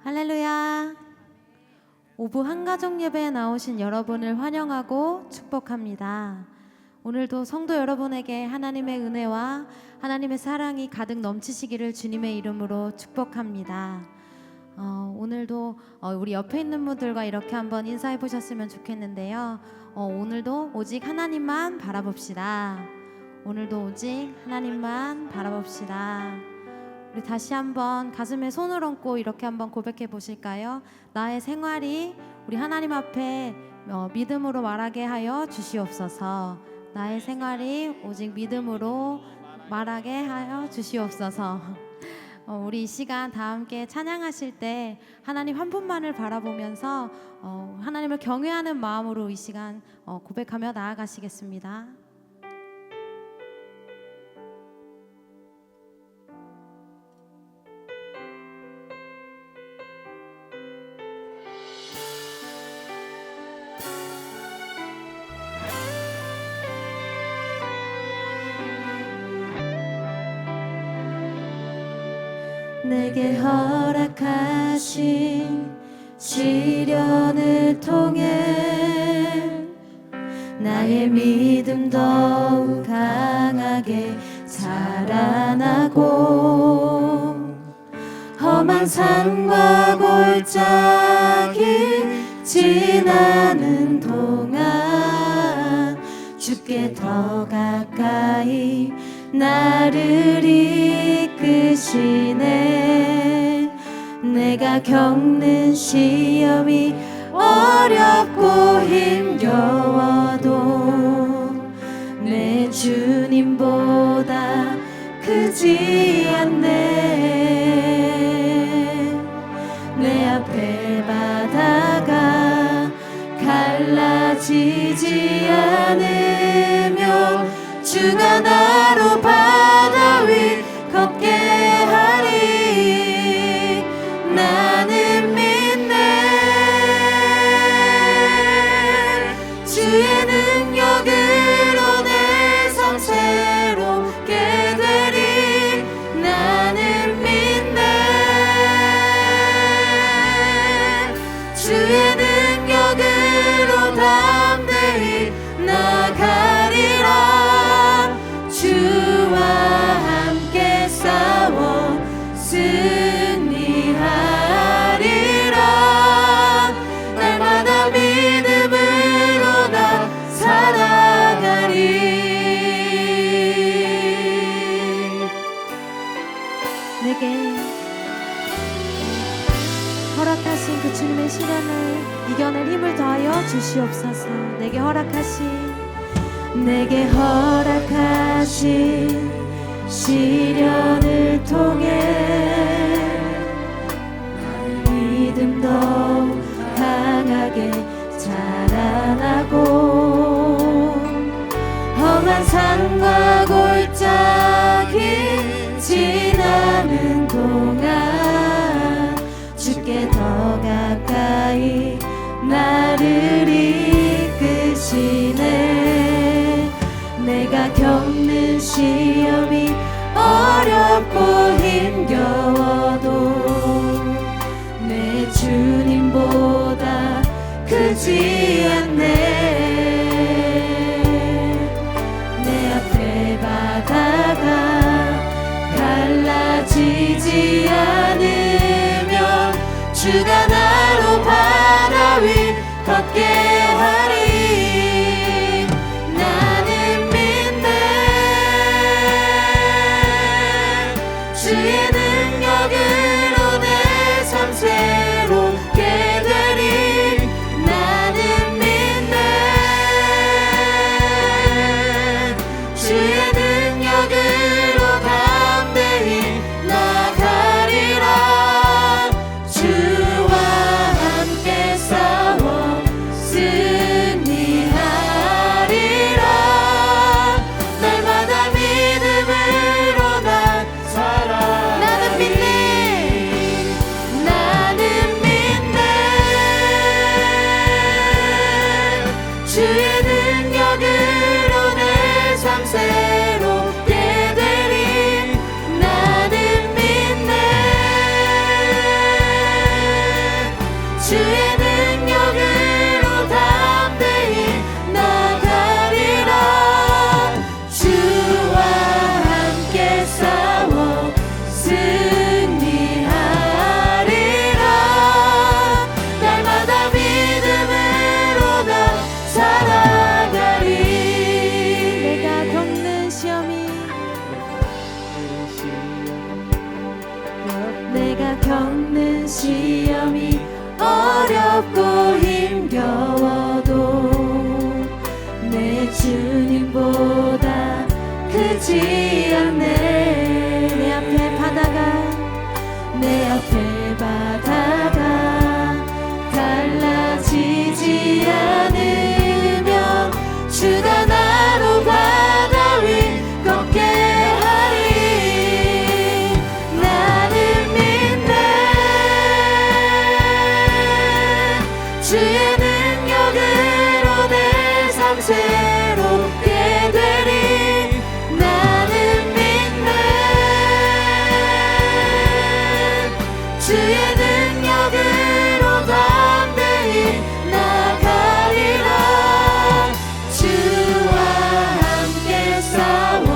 할렐루야. 오부 한가족 예배에 나오신 여러분을 환영하고 축복합니다. 오늘도 성도 여러분에게 하나님의 은혜와 하나님의 사랑이 가득 넘치시기를 주님의 이름으로 축복합니다. 오늘도 우리 옆에 있는 분들과 이렇게 한번 인사해 보셨으면 좋겠는데요. 오늘도 오직 하나님만 바라봅시다. 오늘도 오직 하나님만 바라봅시다. 우리 다시 한번 가슴에 손을 얹고 이렇게 한번 고백해 보실까요? 나의 생활이 우리 하나님 앞에 믿음으로 말하게 하여 주시옵소서. 나의 생활이 오직 믿음으로 말하게 하여 주시옵소서. 우리 이 시간 다 함께 찬양하실 때 하나님 한 분만을 바라보면서 하나님을 경외하는 마음으로 이 시간 고백하며 나아가시겠습니다. 내게 허락하신 시련을 통해 나의 믿음 더욱 강하게 자라나고 험한 산과 골짜기 지나는 동안 주께 더 가까이 나를 이끄시네. 내가 겪는 시험이 어렵고 힘겨워도 내 주님보다 크지 않네. 내 앞에 바다가 갈라지지 않으며 주가 나로 바다 위 걷게 하리. 나는 믿네. 주의 능력으로 내 삶 새롭게 되리. 나는 믿네. 주의 능력으로 담대히 나가리라. 주와 함께 싸워 승리하리라. 날마다 믿음으로 나 살아가리. 내게 허락하신 그 주님의 시련을 이겨낼 힘을 더하여 주시옵소서. 내게 허락하신 시련을 통해 나의 믿음 더욱 강하게 자라나고 험한 산과 골짜기 지나는 동안 주께 더 가까이 나를 이끄시네. 내가 겪는 시험이 어렵고 힘겨워도 내 주님보다 크지 않네. 내 앞에 바다가 갈라지지 않으며 주가 나로 바다 위 걷게 하리. 주의 능력으로 내 삶 새롭게 되리. 나는 믿네. 주의 능력으로 담대히 나가리라. 주와 되지 않네. 내 앞에 바다가 달라지지 않으면 주가 나로 바다 위 걷게 하리. 나는 믿네. 주의 능력으로 내 삶 새롭게 되리. 나는 믿네. 주의 능력으로 담대히 나가리라. 주와 함께 싸워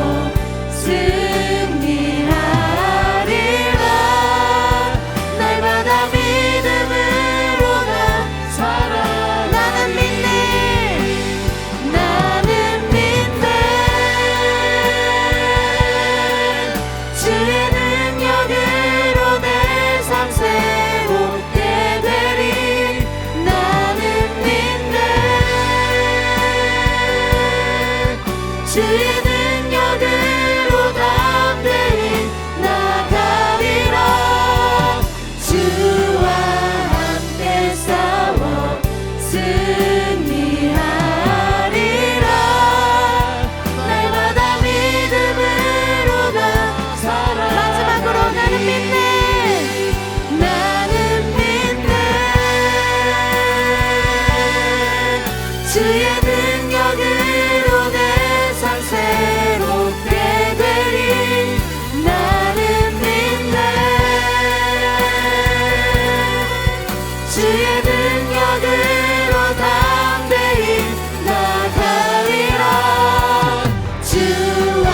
승리하리라. 날마다 믿음으로 나 살아. 나는 믿네. 나는 믿네. 주의 능력으로 내 삶 새롭게 되리. 나는 믿네. 주의 능력으로 담대히 나가리라. 주와 함께 싸워 승리하리라. 날마다 믿음으로 나 살아. 마지막으로 나는 믿네. 나는 믿네. 주의 능력으로 내 삶 새롭게 되리. 나는 믿네. 주의 능력으로 담대히 나가리라. 주와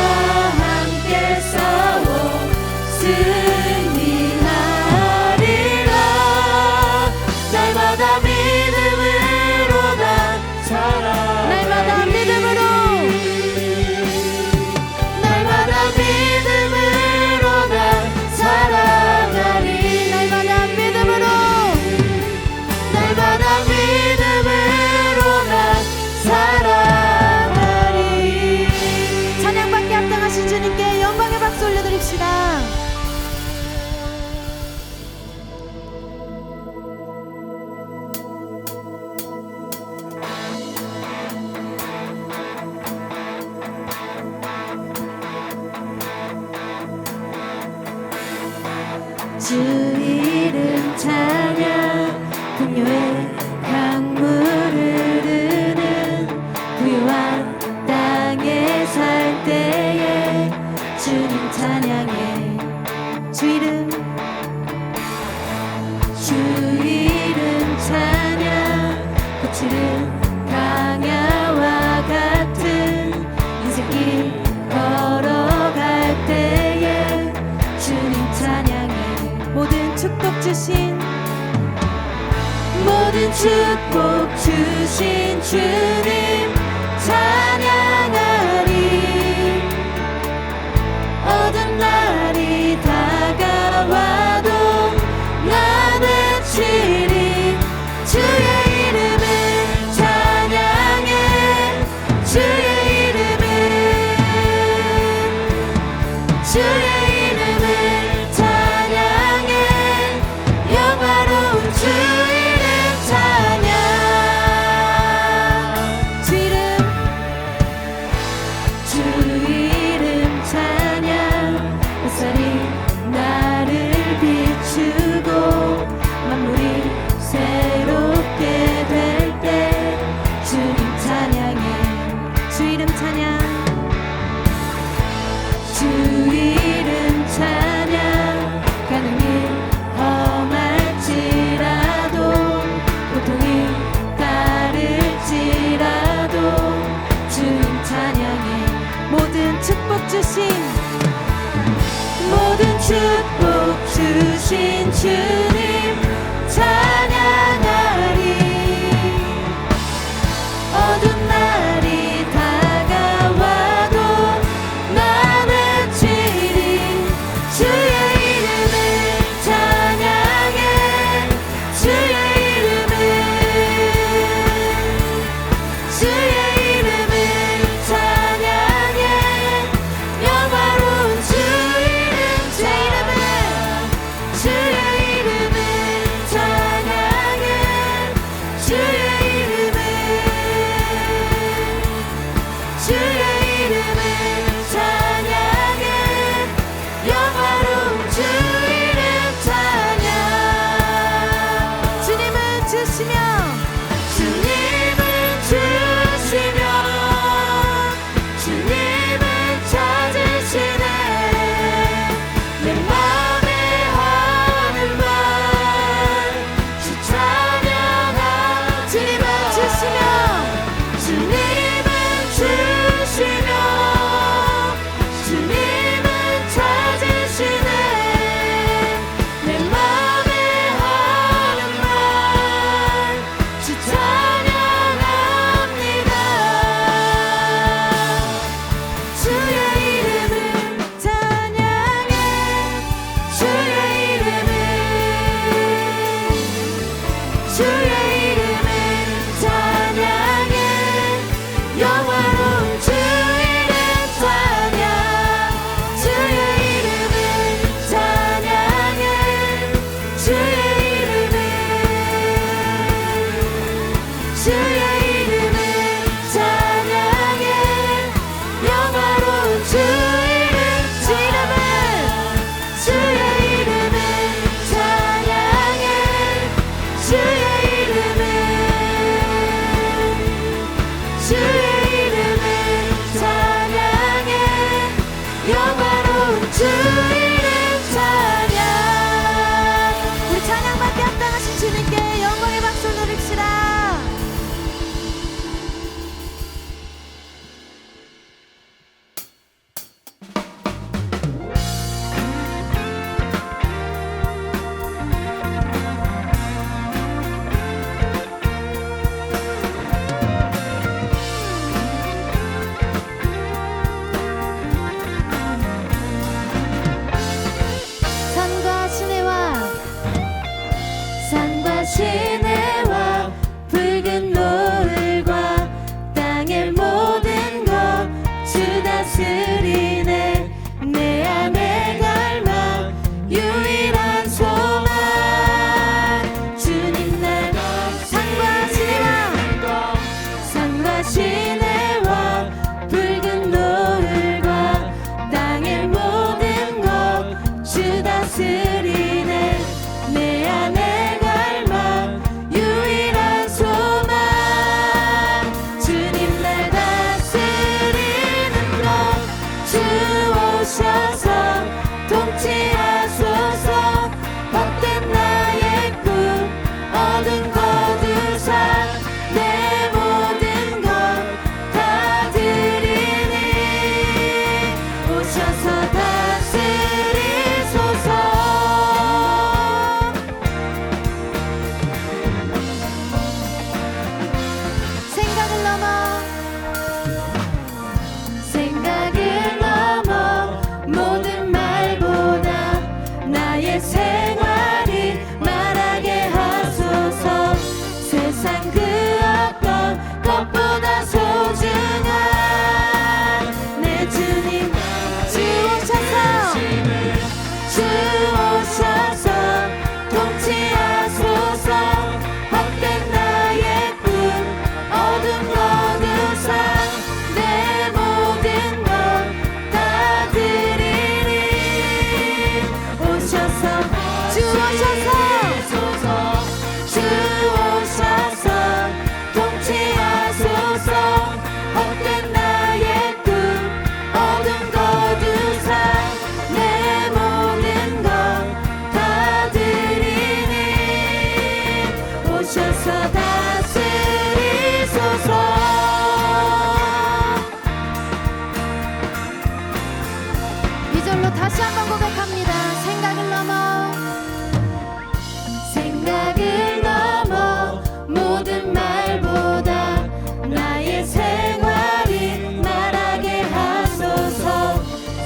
함께 싸워 승리하리라. 날마다 믿음으로 나 살아. 날마다 믿음으로. 날마다 믿음으로 나 살아가리. 날마다 믿음으로. 날마다 믿음으로 나 살아가리. 찬양받게 합당하신 주님께 영광의 박수 올려드립시다. 주 이름 찬양. 풍요의 강물을 흐르는 부유한 땅에 살 때에 주님 찬양해. 주 이름. 주 이름 찬양. 거칠은 강야와 같은 인생길 걸어갈 때에 주님 찬양해. 모든 축복 주신 주님 찬양하리. 어두운 날이 다가와도 나 외치리. 주의 이름을 찬양해. 주의 이름을. 주의 이름을 찬양해. 영화로운 주 이름 찬양. 주 이름. 주 이름 찬양. 햇살이 나를 비추고 만물이 새롭게 될 때 주님 찬양해. 주 이름 찬양. 주 이름 찬양. 가는 길 험할지라도 고통이 따를지라도 주님 찬양해. 모든 축복 주신 주님 찬양하리. 어두운 날이 다가와도 나 외치리. 주의 이름을 찬양해. 주의 이름을. 주의 이름을 찬양해. 영화로운 주 이름 찬양. 우리 찬양받기 합당하신 주님께 영광의 박수 드립시다. 산과 시내와 붉은 노을과 땅의 모든 것 주 다스리네. 내 안에 갈망 유일한 소망 주님 날. 산과 시내와 붉은 노을과 땅의 모든 것 주 다스리네. 내 안에 유일한 소망 주님 날 다스리는 것. 주 오셔서 통치하소서. 헛된 나의 꿈 어둠 거두사 내 모든 것 다 드리니 오셔서 다스리소서. 생각을 넘어 모든 말보다 나의 생활이 말하게 하소서. 세상 그 어떤 것보다 소중한 내 주님. 주 오셔서 통치하소서. 헛된 나의 꿈 어둠 거두사 내 모든 것 다 드리니 오셔서. 주 오셔서 통치하소서. 헛된 나의 꿈 어둠 거두사 내 모든 것 다 드리니 오셔서 다스리소서. 이 절로 다시 한번 고백합니다. 생각을 넘어 모든 말보다 나의 생활이 말하게 하소서.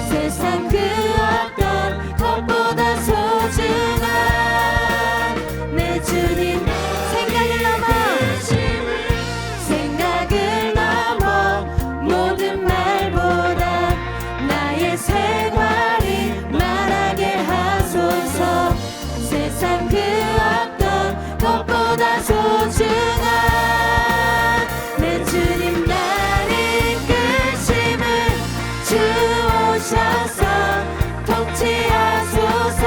세상 그 어떤 것보다 소중한 내 주님. 생각을 넘어 모든 말보다 나의 생활이 말하게 하소서. 세상 그 어떤 것보다 소중한 내 주님 나를 이끄심을. 주 오셔서 통치하소서.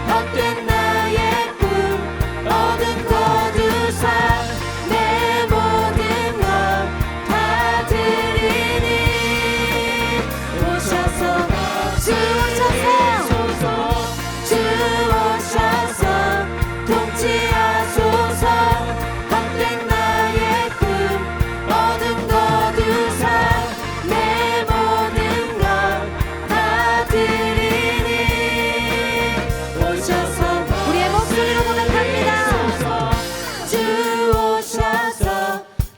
헛된 나의 꿈 어둠 거두사 내 모든 것 다 드리니 오셔서. 주 오셔서 통치하소서. 헛된 나의 꿈 어둠 거두사 내 모든 것 다 드리니 오셔서. 우리의 목소리로 고백합니다. 주 오셔서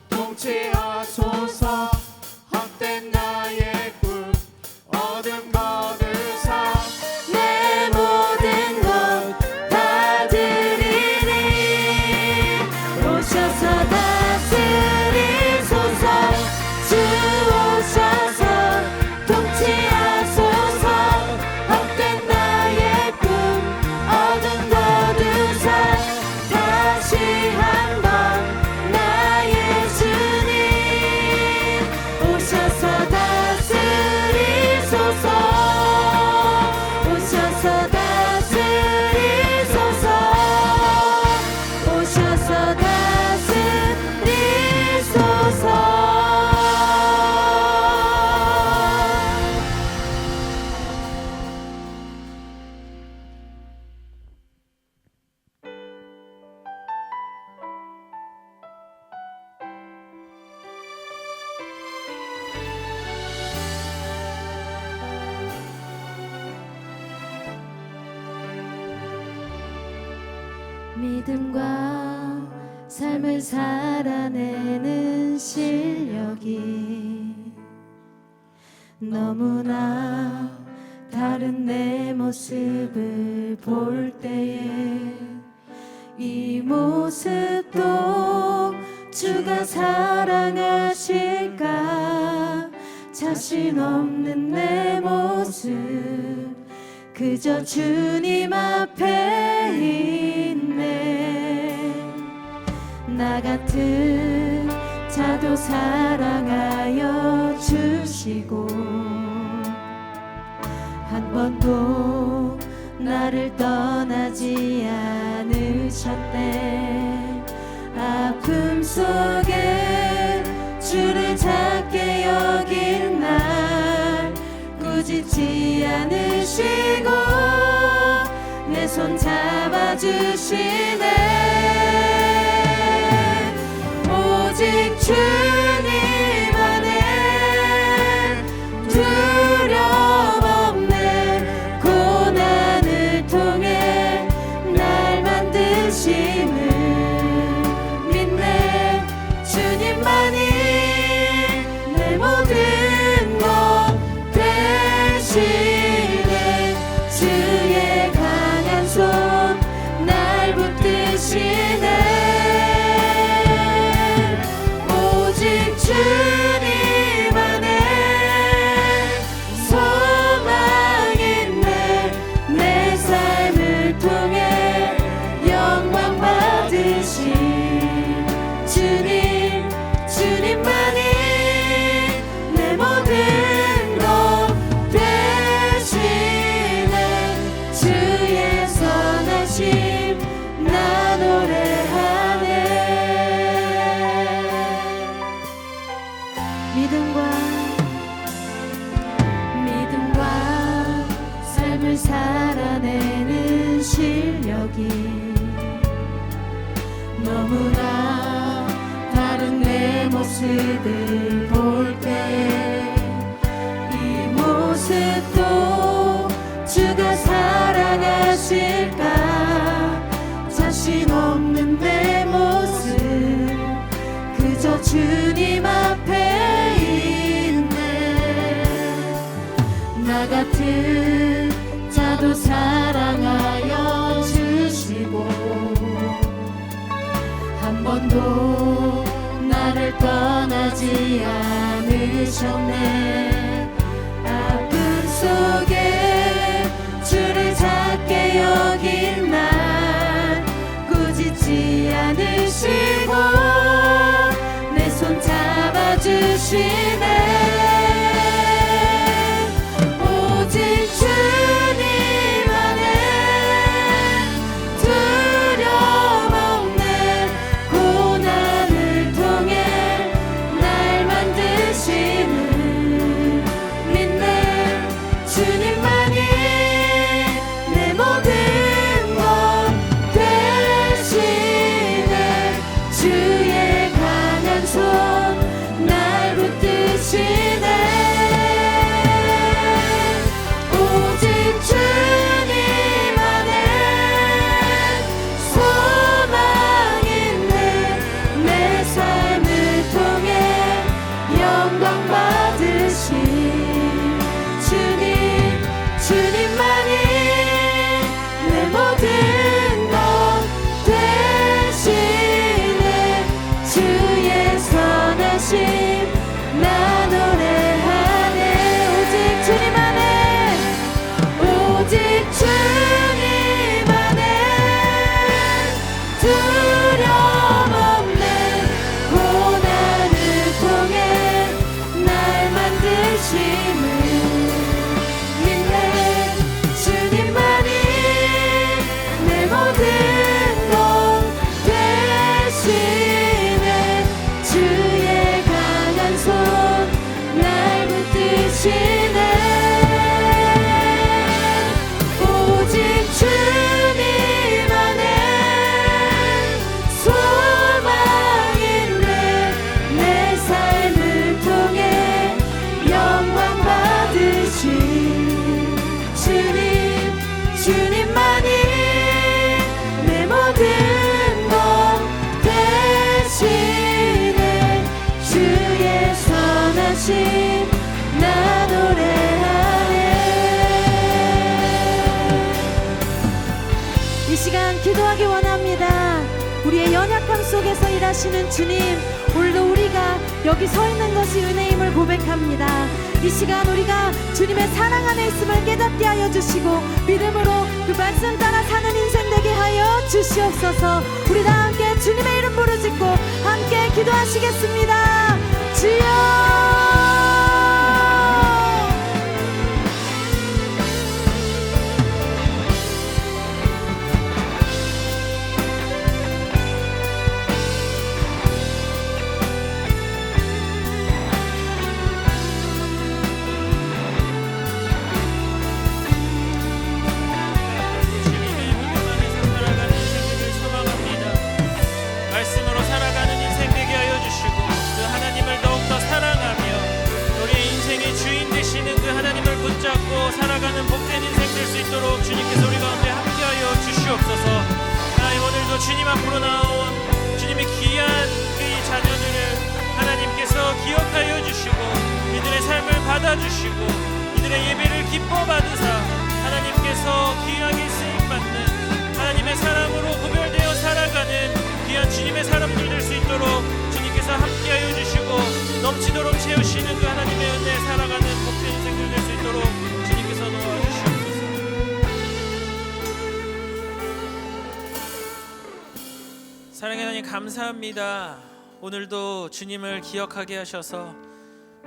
통치하소서. 헛된 나의 꿈 어둠 거두사 내 모든 것 다 드리니 오셔서 다스리소서. 주 오셔서 통치하소서. 헛된 나의 꿈 어둠 거두사 다시 한번 나의 주님 오셔서 다스리소서. 믿음과 삶을 살아내는 실력이 너무나 다른 내 모습을 볼 때에 이 모습도 주가 사랑하실까 자신 없는 내 모습 그저 주님 앞에 있네 나 같은 자도 사랑하여 주시고 한 번도 나를 떠나지 않으셨네 아픔 속에 주를 작게 여긴 날 꾸짖지 않으시고 내 손 잡아주시네 오직 주님 안에 두려움 없네 고난을 통해 날 만드시는 믿네 주님만이 내 모든 것 되시네 주의 강한 손 날 붙드시네 오직 주님 안에 소망 있네 내 삶을 통해 영광 받으신 주님 주님만이 내 모든 것 되시네 주의 선하심 나 노래하네 믿음과 삶을 살아내는 실력이 너무나 다른 내 모습을 볼 때 이 모습도 주가 사랑하실까 자신 없는 내 모습 그저 주님 앞에 있네 나 같은 자도 사랑하여 주시고 한 번도 나를 떠나지 않으셨네 아픔 속에 주를 작게 여긴 날 꾸짖지 않으시고 내 손 잡아주시네 오직 주님 안에 두려움 없네 고난을 통해 날 만드시는 믿네 주님만이 내 모든 것 되시네 주의 강한 손 날 붙드시네 기도하기 원합니다. 우리의 연약함 속에서 일하시는 주님, 오늘도 우리가 여기 서 있는 것이 은혜임을 고백합니다. 이 시간 우리가 주님의 사랑 안에 있음을 깨닫게 하여 주시고 믿음으로 그 말씀 따라 사는 인생 되게 하여 주시옵소서. 우리 다 함께 주님의 이름 부르짖고 함께 기도하시겠습니다. 주여! 살아가는 복된 인생 될 수 있도록 주님께서 우리 가운데 함께하여 주시옵소서. 하나님, 오늘도 주님 앞으로 나온 주님의 귀한 그 자녀들을 하나님께서 기억하여 주시고 이들의 삶을 받아주시고 이들의 예배를 기뻐 받으사 하나님께서 귀하게 쓰임받는 하나님의 사랑으로 구별되어 살아가는 귀한 주님의 사람들 될 수 있도록 주님께서 함께하여 주시고 넘치도록 채우시는 그 하나님의 은혜에 살아가는 복된 인생들 될 수 있도록 주님께서 도와주시옵소서. 사랑의 하나님, 감사합니다. 오늘도 주님을 기억하게 하셔서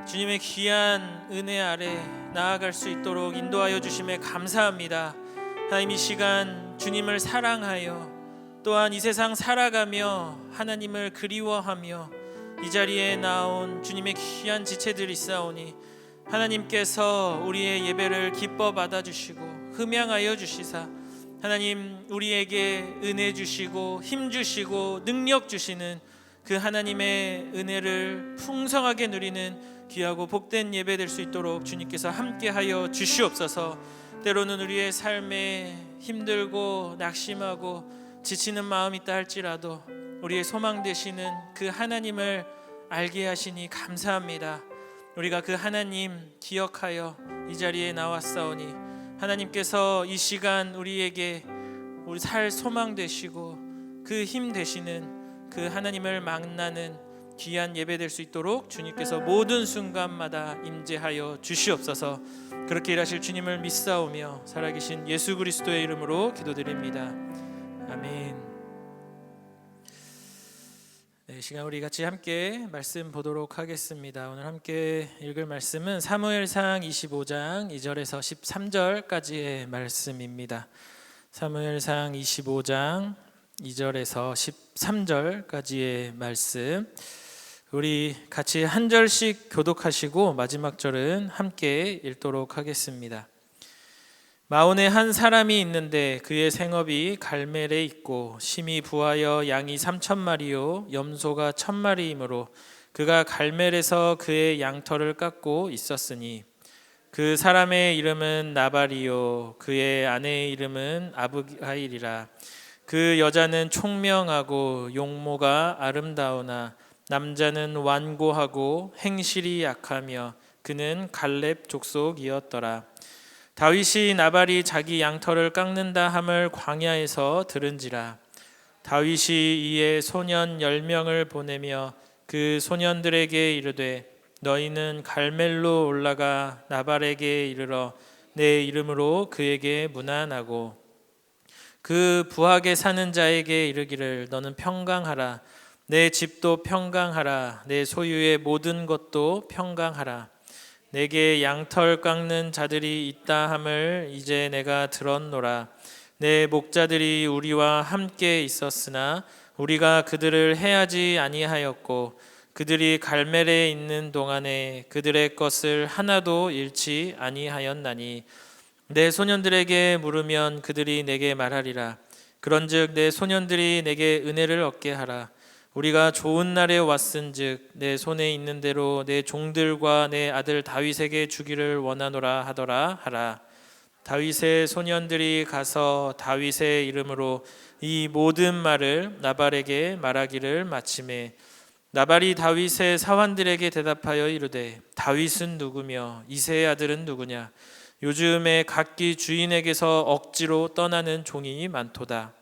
주님의 귀한 은혜 아래 나아갈 수 있도록 인도하여 주심에 감사합니다. 하나님, 이 시간 주님을 사랑하여 또한 이 세상 살아가며 하나님을 그리워하며 이 자리에 나온 주님의 귀한 지체들이 있사오니 하나님께서 우리의 예배를 기뻐 받아주시고 흠양하여 주시사 하나님, 우리에게 은혜 주시고 힘 주시고 능력 주시는 그 하나님의 은혜를 풍성하게 누리는 귀하고 복된 예배 될 수 있도록 주님께서 함께하여 주시옵소서. 때로는 우리의 삶에 힘들고 낙심하고 지치는 마음이 있다 할지라도 우리의 소망 되시는 그 하나님을 알게 하시니 감사합니다. 우리가 그 하나님 기억하여 이 자리에 나왔사오니 하나님께서 이 시간 우리에게 우리 살 소망 되시고 그 힘 되시는 그 하나님을 만나는 귀한 예배 될 수 있도록 주님께서 모든 순간마다 임재하여 주시옵소서. 그렇게 일하실 주님을 믿사오며 살아계신 예수 그리스도의 이름으로 기도드립니다. 아멘. 네, 시간 우리 같이 함께 말씀 보도록 하겠습니다. 오늘 함께 읽을 말씀은 사무엘상 25장 2절에서 13절까지의 말씀입니다. 사무엘상 25장 2절에서 13절까지의 말씀, 우리 같이 한 절씩 교독하시고 마지막 절은 함께 읽도록 하겠습니다. 마온에 한 사람이 있는데 그의 생업이 갈멜에 있고 심히 부하여 양이 3,000마리요 염소가 1,000마리이므로 그가 갈멜에서 그의 양털을 깎고 있었으니 그 사람의 이름은 나발이요 그의 아내의 이름은 아브가일이라. 그 여자는 총명하고 용모가 아름다우나 남자는 완고하고 행실이 약하며 그는 갈렙 족속이었더라. 다윗이 나발이 자기 양털을 깎는다 함을 광야에서 들은지라. 다윗이 이에 소년 10명을 보내며 그 소년들에게 이르되 너희는 갈멜로 올라가 나발에게 이르러 내 이름으로 그에게 문안하고 그 부하게 사는 자에게 이르기를 너는 평강하라. 내 집도 평강하라. 내 소유의 모든 것도 평강하라. 내게 양털 깎는 자들이 있다 함을 이제 내가 들었노라. 내 목자들이 우리와 함께 있었으나 우리가 그들을 해하지 아니하였고 그들이 갈멜에 있는 동안에 그들의 것을 하나도 잃지 아니하였나니 내 소년들에게 물으면 그들이 내게 말하리라. 그런즉 내 소년들이 내게 은혜를 얻게 하라. 우리가 좋은 날에 왔은즉 내 손에 있는 대로 내 종들과 내 아들 다윗에게 주기를 원하노라 하더라 하라. 다윗의 소년들이 가서 다윗의 이름으로 이 모든 말을 나발에게 말하기를 마치매 나발이 다윗의 사환들에게 대답하여 이르되 다윗은 누구며 이새의 아들은 누구냐. 요즘에 각기 주인에게서 억지로 떠나는 종이 많도다.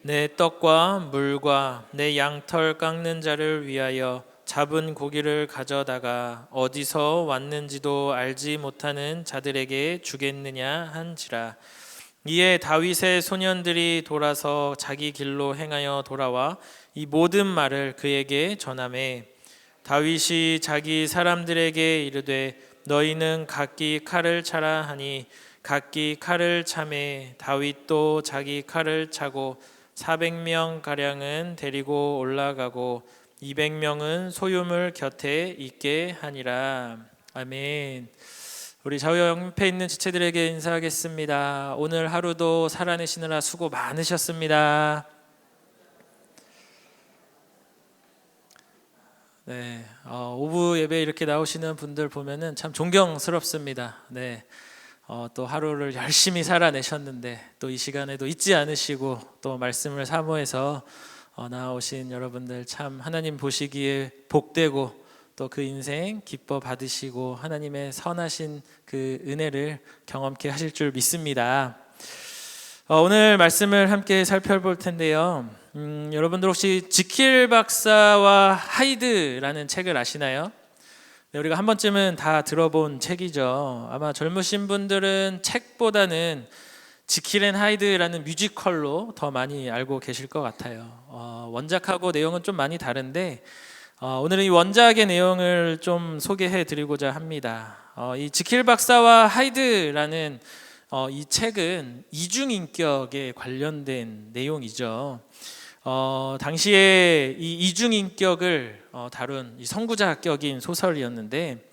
내 떡과 물과 내 양털 깎는 자를 위하여 잡은 고기를 가져다가 어디서 왔는지도 알지 못하는 자들에게 주겠느냐 한지라. 이에 다윗의 소년들이 돌아서 자기 길로 행하여 돌아와 이 모든 말을 그에게 전하매 다윗이 자기 사람들에게 이르되 너희는 각기 칼을 차라 하니 각기 칼을 차매 다윗도 자기 칼을 차고 400명 가량은 데리고 올라가고 200명은 소유물 곁에 있게 하니라. 아멘. 우리 좌우 옆에 있는 지체들에게 인사하겠습니다. 오늘 하루도 살아내시느라 수고 많으셨습니다. 네, 오후 예배 이렇게 나오시는 분들 보면은 참 존경스럽습니다. 네, 또 하루를 열심히 살아내셨는데 또 이 시간에도 잊지 않으시고 또 말씀을 사모해서 나오신 여러분들 참 하나님 보시기에 복되고 또 그 인생 기뻐 받으시고 하나님의 선하신 그 은혜를 경험케 하실 줄 믿습니다. 오늘 말씀을 함께 살펴볼 텐데요. 여러분들 혹시 지킬 박사와 하이드라는 책을 아시나요? 네, 우리가 한 번쯤은 다 들어본 책이죠. 아마 젊으신 분들은 책보다는 지킬 앤 하이드라는 뮤지컬로 더 많이 알고 계실 것 같아요. 원작하고 내용은 좀 많이 다른데 오늘은 이 원작의 내용을 좀 소개해 드리고자 합니다. 이 지킬 박사와 하이드라는 이 책은 이중인격에 관련된 내용이죠. 당시에 이 이중인격을 다룬 이 선구자격인 소설이었는데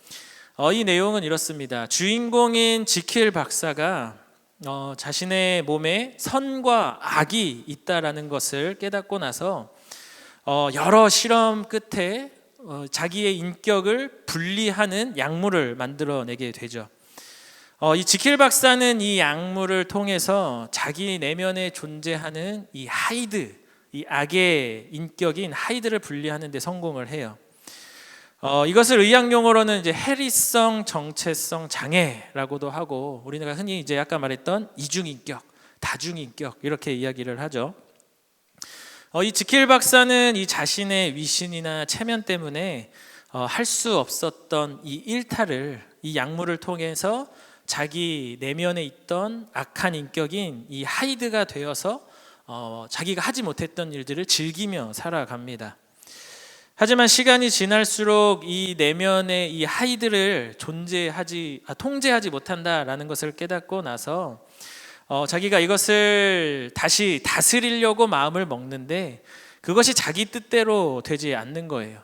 이 내용은 이렇습니다. 주인공인 지킬 박사가 자신의 몸에 선과 악이 있다라는 것을 깨닫고 나서 여러 실험 끝에 자기의 인격을 분리하는 약물을 만들어내게 되죠. 이 지킬 박사는 이 약물을 통해서 자기 내면에 존재하는 이 하이드, 이 악의 인격인 하이드를 분리하는 데 성공을 해요. 이것을 의학 용어로는 이제 해리성 정체성 장애라고도 하고 우리가 흔히 이제 아까 말했던 이중인격, 다중인격 이렇게 이야기를 하죠. 이 지킬 박사는 이 자신의 위신이나 체면 때문에 할 수 없었던 이 일탈을 이 약물을 통해서 자기 내면에 있던 악한 인격인 이 하이드가 되어서 자기가 하지 못했던 일들을 즐기며 살아갑니다. 하지만 시간이 지날수록 이 내면의 이 하이드를 통제하지 못한다라는 것을 깨닫고 나서 자기가 이것을 다시 다스리려고 마음을 먹는데 그것이 자기 뜻대로 되지 않는 거예요.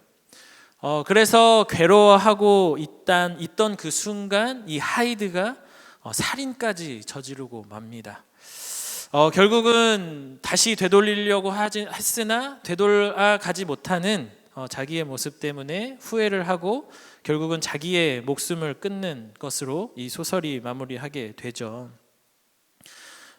그래서 괴로워하고 있던 그 순간 이 하이드가 살인까지 저지르고 맙니다. 결국은 다시 되돌리려고 했으나 되돌아가지 못하는 자기의 모습 때문에 후회를 하고 결국은 자기의 목숨을 끊는 것으로 이 소설이 마무리하게 되죠.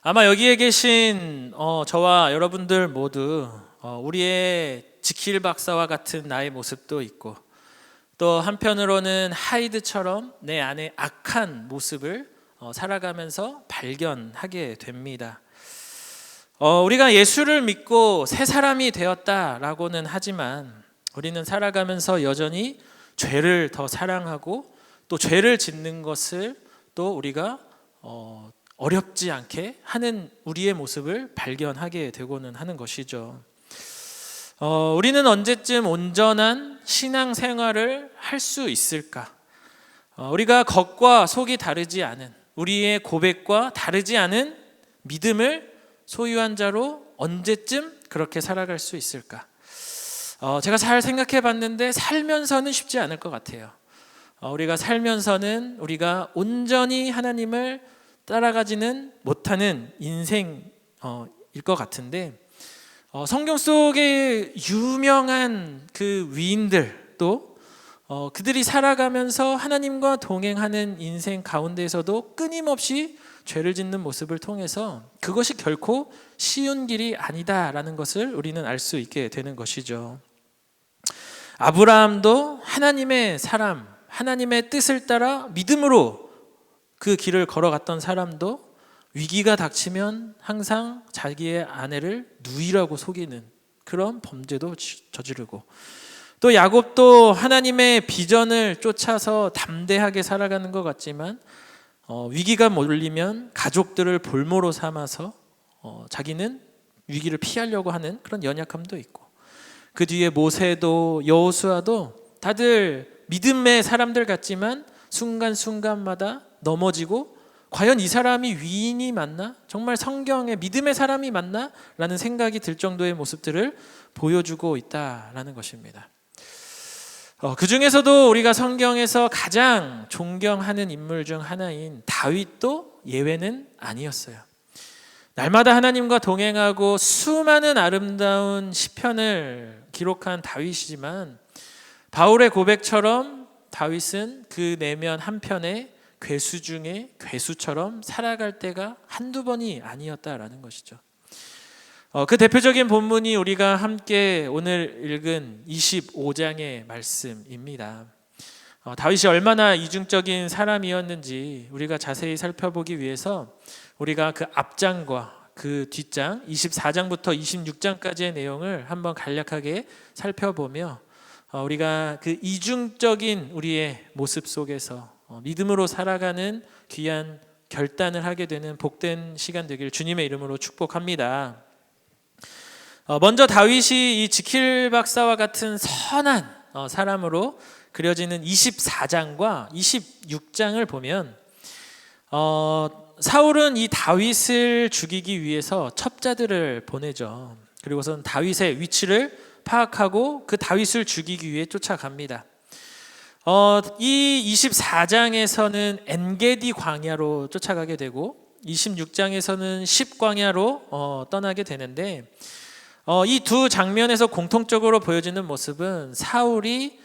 아마 여기에 계신 저와 여러분들 모두 우리의 지킬 박사와 같은 나의 모습도 있고 또 한편으로는 하이드처럼 내 안에 악한 모습을 살아가면서 발견하게 됩니다. 우리가 예수를 믿고 새 사람이 되었다라고는 하지만 우리는 살아가면서 여전히 죄를 더 사랑하고 또 죄를 짓는 것을 또 우리가 어렵지 않게 하는 우리의 모습을 발견하게 되고는 하는 것이죠. 우리는 언제쯤 온전한 신앙생활을 할 수 있을까? 우리가 겉과 속이 다르지 않은 우리의 고백과 다르지 않은 믿음을 소유한 자로 언제쯤 그렇게 살아갈 수 있을까? 제가 잘 생각해 봤는데 살면서는 쉽지 않을 것 같아요. 우리가 살면서는 우리가 온전히 하나님을 따라가지는 못하는 인생일 것 같은데 성경 속에 유명한 그 위인들도 그들이 살아가면서 하나님과 동행하는 인생 가운데에서도 끊임없이 죄를 짓는 모습을 통해서 그것이 결코 쉬운 길이 아니다라는 것을 우리는 알 수 있게 되는 것이죠. 아브라함도 하나님의 사람, 하나님의 뜻을 따라 믿음으로 그 길을 걸어갔던 사람도 위기가 닥치면 항상 자기의 아내를 누이라고 속이는 그런 범죄도 저지르고, 또 야곱도 하나님의 비전을 쫓아서 담대하게 살아가는 것 같지만 위기가 몰리면 가족들을 볼모로 삼아서 자기는 위기를 피하려고 하는 그런 연약함도 있고, 그 뒤에 모세도 여호수아도 다들 믿음의 사람들 같지만 순간순간마다 넘어지고, 과연 이 사람이 위인이 맞나? 정말 성경에 믿음의 사람이 맞나? 라는 생각이 들 정도의 모습들을 보여주고 있다라는 것입니다. 그 중에서도 우리가 성경에서 가장 존경하는 인물 중 하나인 다윗도 예외는 아니었어요. 날마다 하나님과 동행하고 수많은 아름다운 시편을 기록한 다윗이지만, 바울의 고백처럼 다윗은 그 내면 한편에 괴수 중에 괴수처럼 살아갈 때가 한두 번이 아니었다라는 것이죠. 그 대표적인 본문이 우리가 함께 오늘 읽은 25장의 말씀입니다. 다윗이 얼마나 이중적인 사람이었는지 우리가 자세히 살펴보기 위해서 우리가 그 앞장과 그 뒷장 24장부터 26장까지의 내용을 한번 간략하게 살펴보며 우리가 그 이중적인 우리의 모습 속에서 믿음으로 살아가는 귀한 결단을 하게 되는 복된 시간 되길 주님의 이름으로 축복합니다. 먼저 다윗이 이 지킬 박사와 같은 선한 사람으로 그려지는 24장과 26장을 보면 사울은 이 다윗을 죽이기 위해서 첩자들을 보내죠. 그리고선 다윗의 위치를 파악하고 그 다윗을 죽이기 위해 쫓아갑니다. 이 24장에서는 엔게디 광야로 쫓아가게 되고 26장에서는 10광야로 떠나게 되는데, 이 두 장면에서 공통적으로 보여지는 모습은 사울이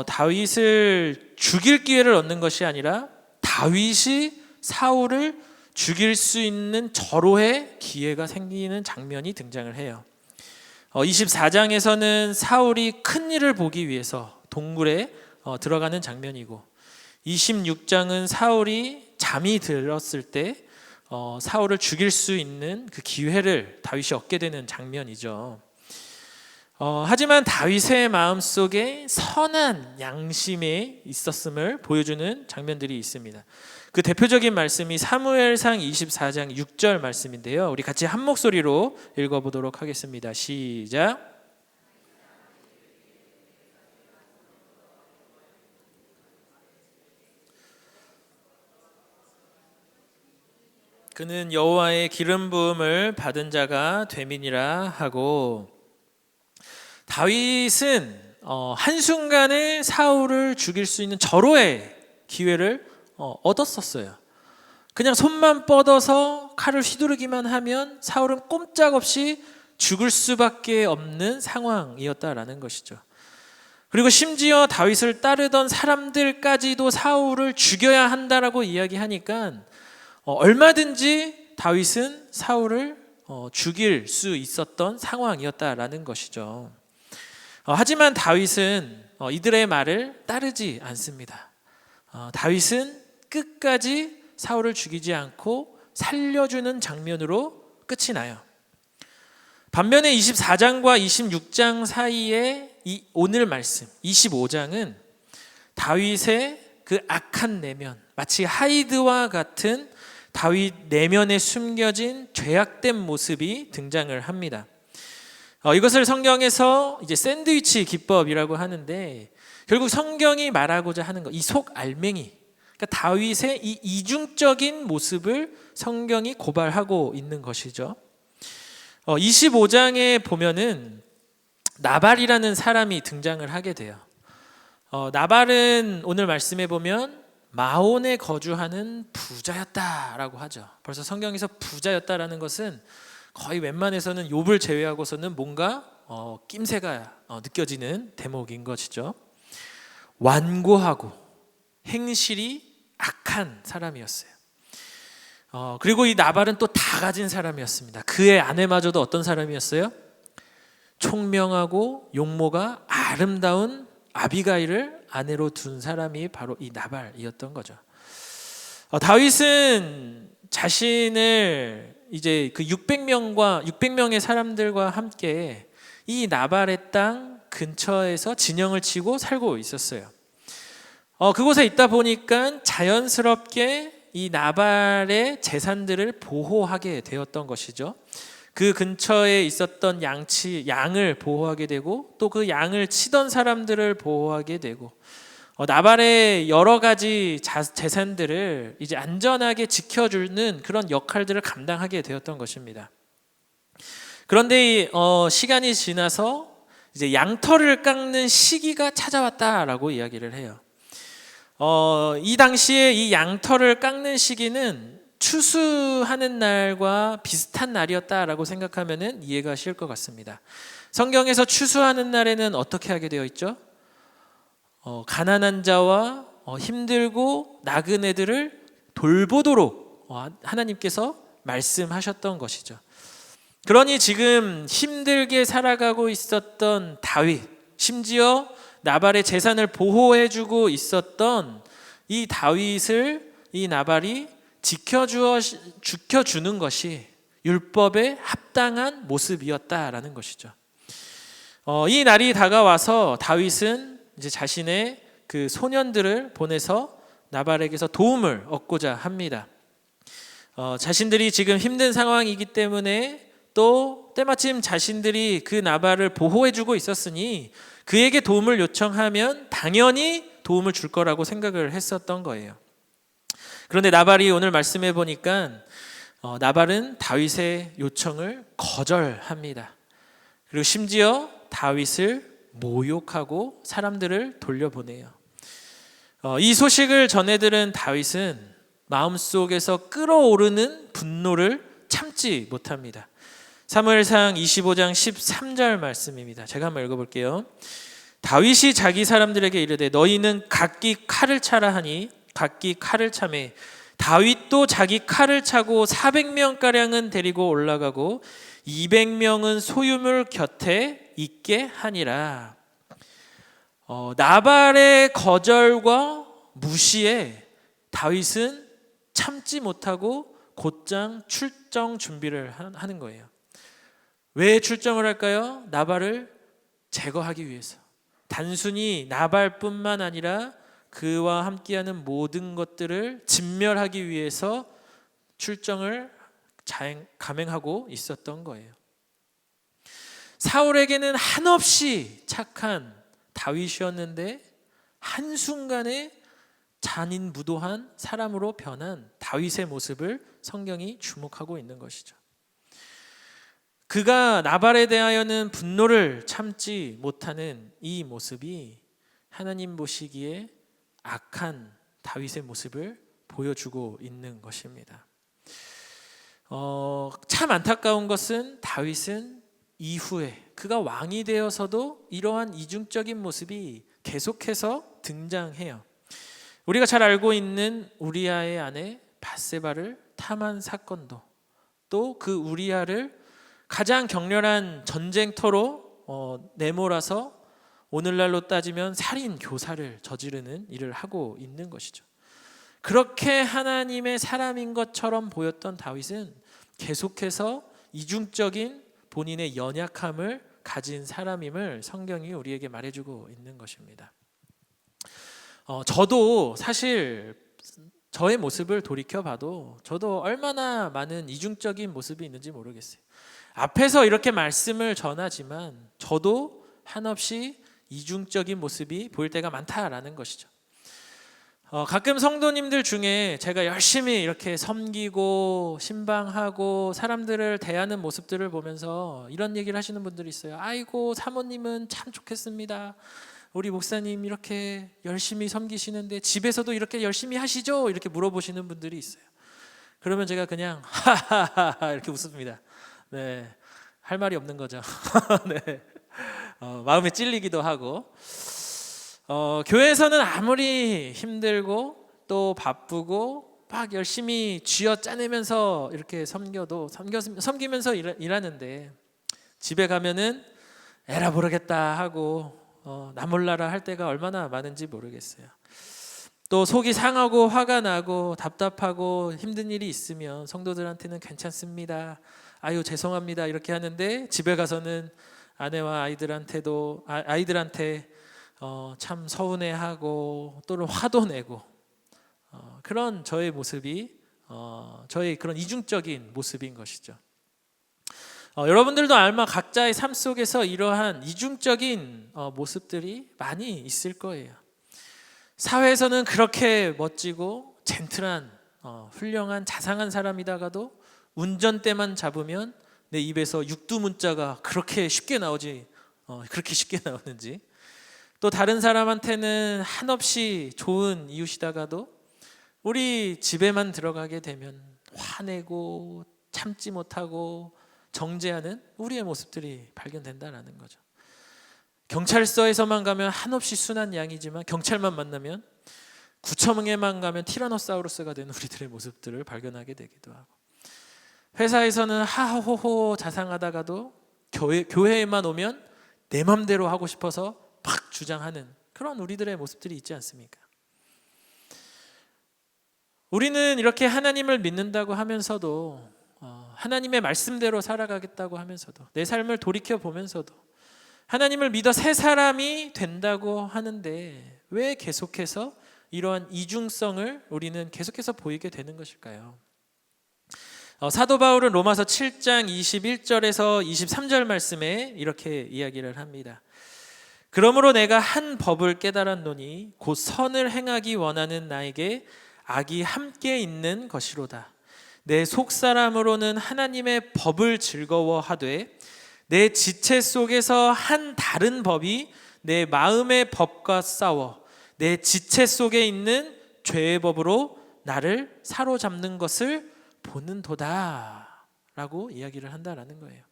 다윗을 죽일 기회를 얻는 것이 아니라 다윗이 사울을 죽일 수 있는 절호의 기회가 생기는 장면이 등장을 해요. 24장에서는 사울이 큰 일을 보기 위해서 동굴에 들어가는 장면이고, 26장은 사울이 잠이 들었을 때 사울을 죽일 수 있는 그 기회를 다윗이 얻게 되는 장면이죠. 하지만 다윗의 마음속에 선한 양심이 있었음을 보여주는 장면들이 있습니다. 그 대표적인 말씀이 사무엘상 24장 6절 말씀인데요. 우리 같이 한 목소리로 읽어보도록 하겠습니다. 시작. 그는 여호와의 기름 부음을 받은 자가 됨이니라 하고, 다윗은 한순간에 사울을 죽일 수 있는 절호의 기회를 얻었었어요. 그냥 손만 뻗어서 칼을 휘두르기만 하면 사울은 꼼짝없이 죽을 수밖에 없는 상황이었다라는 것이죠. 그리고 심지어 다윗을 따르던 사람들까지도 사울을 죽여야 한다라고 이야기하니까 얼마든지 다윗은 사울을 죽일 수 있었던 상황이었다라는 것이죠. 하지만 다윗은 이들의 말을 따르지 않습니다. 다윗은 끝까지 사울을 죽이지 않고 살려주는 장면으로 끝이 나요. 반면에 24장과 26장 사이에 이 오늘 말씀 25장은 다윗의 그 악한 내면, 마치 하이드와 같은 다윗 내면에 숨겨진 죄악된 모습이 등장을 합니다. 이것을 성경에서 이제 샌드위치 기법이라고 하는데, 결국 성경이 말하고자 하는 것, 이 속알맹이, 그러니까 다윗의 이 이중적인 모습을 성경이 고발하고 있는 것이죠. 25장에 보면은 나발이라는 사람이 등장을 하게 돼요. 나발은 오늘 말씀에 보면 마온에 거주하는 부자였다라고 하죠. 벌써 성경에서 부자였다라는 것은 거의 웬만해서는 욥을 제외하고서는 뭔가 낌새가 느껴지는 대목인 것이죠. 완고하고 행실이 악한 사람이었어요. 그리고 이 나발은 또 다 가진 사람이었습니다. 그의 아내마저도 어떤 사람이었어요? 총명하고 용모가 아름다운 아비가일을 아내로 둔 사람이 바로 이 나발이었던 거죠. 다윗은 자신을 이제 그 600명의 사람들과 함께 이 나발의 땅 근처에서 진영을 치고 살고 있었어요. 그곳에 있다 보니까 자연스럽게 이 나발의 재산들을 보호하게 되었던 것이죠. 그 근처에 있었던 양을 보호하게 되고 또 그 양을 치던 사람들을 보호하게 되고 나발의 여러 가지 재산들을 이제 안전하게 지켜주는 그런 역할들을 감당하게 되었던 것입니다. 그런데 시간이 지나서 이제 양털을 깎는 시기가 찾아왔다라고 이야기를 해요. 이 당시에 이 양털을 깎는 시기는 추수하는 날과 비슷한 날이었다라고 생각하면 이해가 쉬울 것 같습니다. 성경에서 추수하는 날에는 어떻게 하게 되어 있죠? 가난한 자와 힘들고 나그네들을 돌보도록 하나님께서 말씀하셨던 것이죠. 그러니 지금 힘들게 살아가고 있었던 다윗, 심지어 나발의 재산을 보호해주고 있었던 이 다윗을 이 나발이 지켜주는 것이 율법에 합당한 모습이었다라는 것이죠. 이 날이 다가와서 다윗은 이제 자신의 그 소년들을 보내서 나발에게서 도움을 얻고자 합니다. 자신들이 지금 힘든 상황이기 때문에 또 때마침 자신들이 그 나발을 보호해주고 있었으니 그에게 도움을 요청하면 당연히 도움을 줄 거라고 생각을 했었던 거예요. 그런데 나발이 오늘 말씀해 보니까 나발은 다윗의 요청을 거절합니다. 그리고 심지어 다윗을 모욕하고 사람들을 돌려보내요. 이 소식을 전해 들은 다윗은 마음속에서 끓어오르는 분노를 참지 못합니다. 사무엘상 25장 13절 말씀입니다. 제가 한번 읽어볼게요. 다윗이 자기 사람들에게 이르되 너희는 각기 칼을 차라 하니 각기 칼을 차매 다윗도 자기 칼을 차고 400명가량은 데리고 올라가고 200명은 소유물 곁에 있게 하니라. 나발의 거절과 무시에 다윗은 참지 못하고 곧장 출정 준비를 하는 거예요. 왜 출정을 할까요? 나발을 제거하기 위해서. 단순히 나발뿐만 아니라 그와 함께하는 모든 것들을 진멸하기 위해서 출정을 감행하고 있었던 거예요. 사울에게는 한없이 착한 다윗이었는데 한순간에 잔인무도한 사람으로 변한 다윗의 모습을 성경이 주목하고 있는 것이죠. 그가 나발에 대하여는 분노를 참지 못하는 이 모습이 하나님 보시기에 악한 다윗의 모습을 보여주고 있는 것입니다. 참 안타까운 것은 다윗은 이후에 그가 왕이 되어서도 이러한 이중적인 모습이 계속해서 등장해요. 우리가 잘 알고 있는 우리아의 아내 밧세바를 탐한 사건도 또 그 우리아를 가장 격렬한 전쟁터로 내몰아서 오늘날로 따지면 살인 교사를 저지르는 일을 하고 있는 것이죠. 그렇게 하나님의 사람인 것처럼 보였던 다윗은 계속해서 이중적인 본인의 연약함을 가진 사람임을 성경이 우리에게 말해주고 있는 것입니다. 저도 사실 저의 모습을 돌이켜봐도 저도 얼마나 많은 이중적인 모습이 있는지 모르겠어요. 앞에서 이렇게 말씀을 전하지만 저도 한없이 이중적인 모습이 보일 때가 많다라는 것이죠. 가끔 성도님들 중에 제가 열심히 이렇게 섬기고 신방하고 사람들을 대하는 모습들을 보면서 이런 얘기를 하시는 분들이 있어요. 아이고 사모님은 참 좋겠습니다. 우리 목사님 이렇게 열심히 섬기시는데 집에서도 이렇게 열심히 하시죠? 이렇게 물어보시는 분들이 있어요. 그러면 제가 그냥 하하하 이렇게 웃습니다. 네, 할 말이 없는 거죠. 네, 마음에 찔리기도 하고 교회에서는 아무리 힘들고 또 바쁘고 막 열심히 쥐어짜내면서 이렇게 섬기면서 일하는데 집에 가면은 에라 모르겠다 하고 나 몰라라 할 때가 얼마나 많은지 모르겠어요. 또 속이 상하고 화가 나고 답답하고 힘든 일이 있으면 성도들한테는 괜찮습니다, 아유 죄송합니다 이렇게 하는데 집에 가서는 아내와 아이들한테 참 서운해하고 또는 화도 내고 그런 저의 모습이 저의 그런 이중적인 모습인 것이죠. 여러분들도 아마 각자의 삶 속에서 이러한 이중적인 모습들이 많이 있을 거예요. 사회에서는 그렇게 멋지고 젠틀한 훌륭한 자상한 사람이다가도 운전대만 잡으면 내 입에서 육두문자가 그렇게 쉽게 나오는지, 또 다른 사람한테는 한없이 좋은 이웃이다가도 우리 집에만 들어가게 되면 화내고 참지 못하고 정죄하는 우리의 모습들이 발견된다라는 거죠. 경찰서에서만 가면 한없이 순한 양이지만 경찰만 만나면, 구청에만 가면 티라노사우루스가 되는 우리들의 모습들을 발견하게 되기도 하고, 회사에서는 하하호호 자상하다가도 교회에만 오면 내 맘대로 하고 싶어서 팍 주장하는 그런 우리들의 모습들이 있지 않습니까? 우리는 이렇게 하나님을 믿는다고 하면서도, 하나님의 말씀대로 살아가겠다고 하면서도, 내 삶을 돌이켜 보면서도 하나님을 믿어 새 사람이 된다고 하는데 왜 계속해서 이러한 이중성을 우리는 계속해서 보이게 되는 것일까요? 사도 바울은 로마서 7장 21절에서 23절 말씀에 이렇게 이야기를 합니다. 그러므로 내가 한 법을 깨달았노니 곧 선을 행하기 원하는 나에게 악이 함께 있는 것이로다. 내 속사람으로는 하나님의 법을 즐거워하되 내 지체 속에서 한 다른 법이 내 마음의 법과 싸워 내 지체 속에 있는 죄의 법으로 나를 사로잡는 것을 보는도다 라고 이야기를 한다라는 거예요.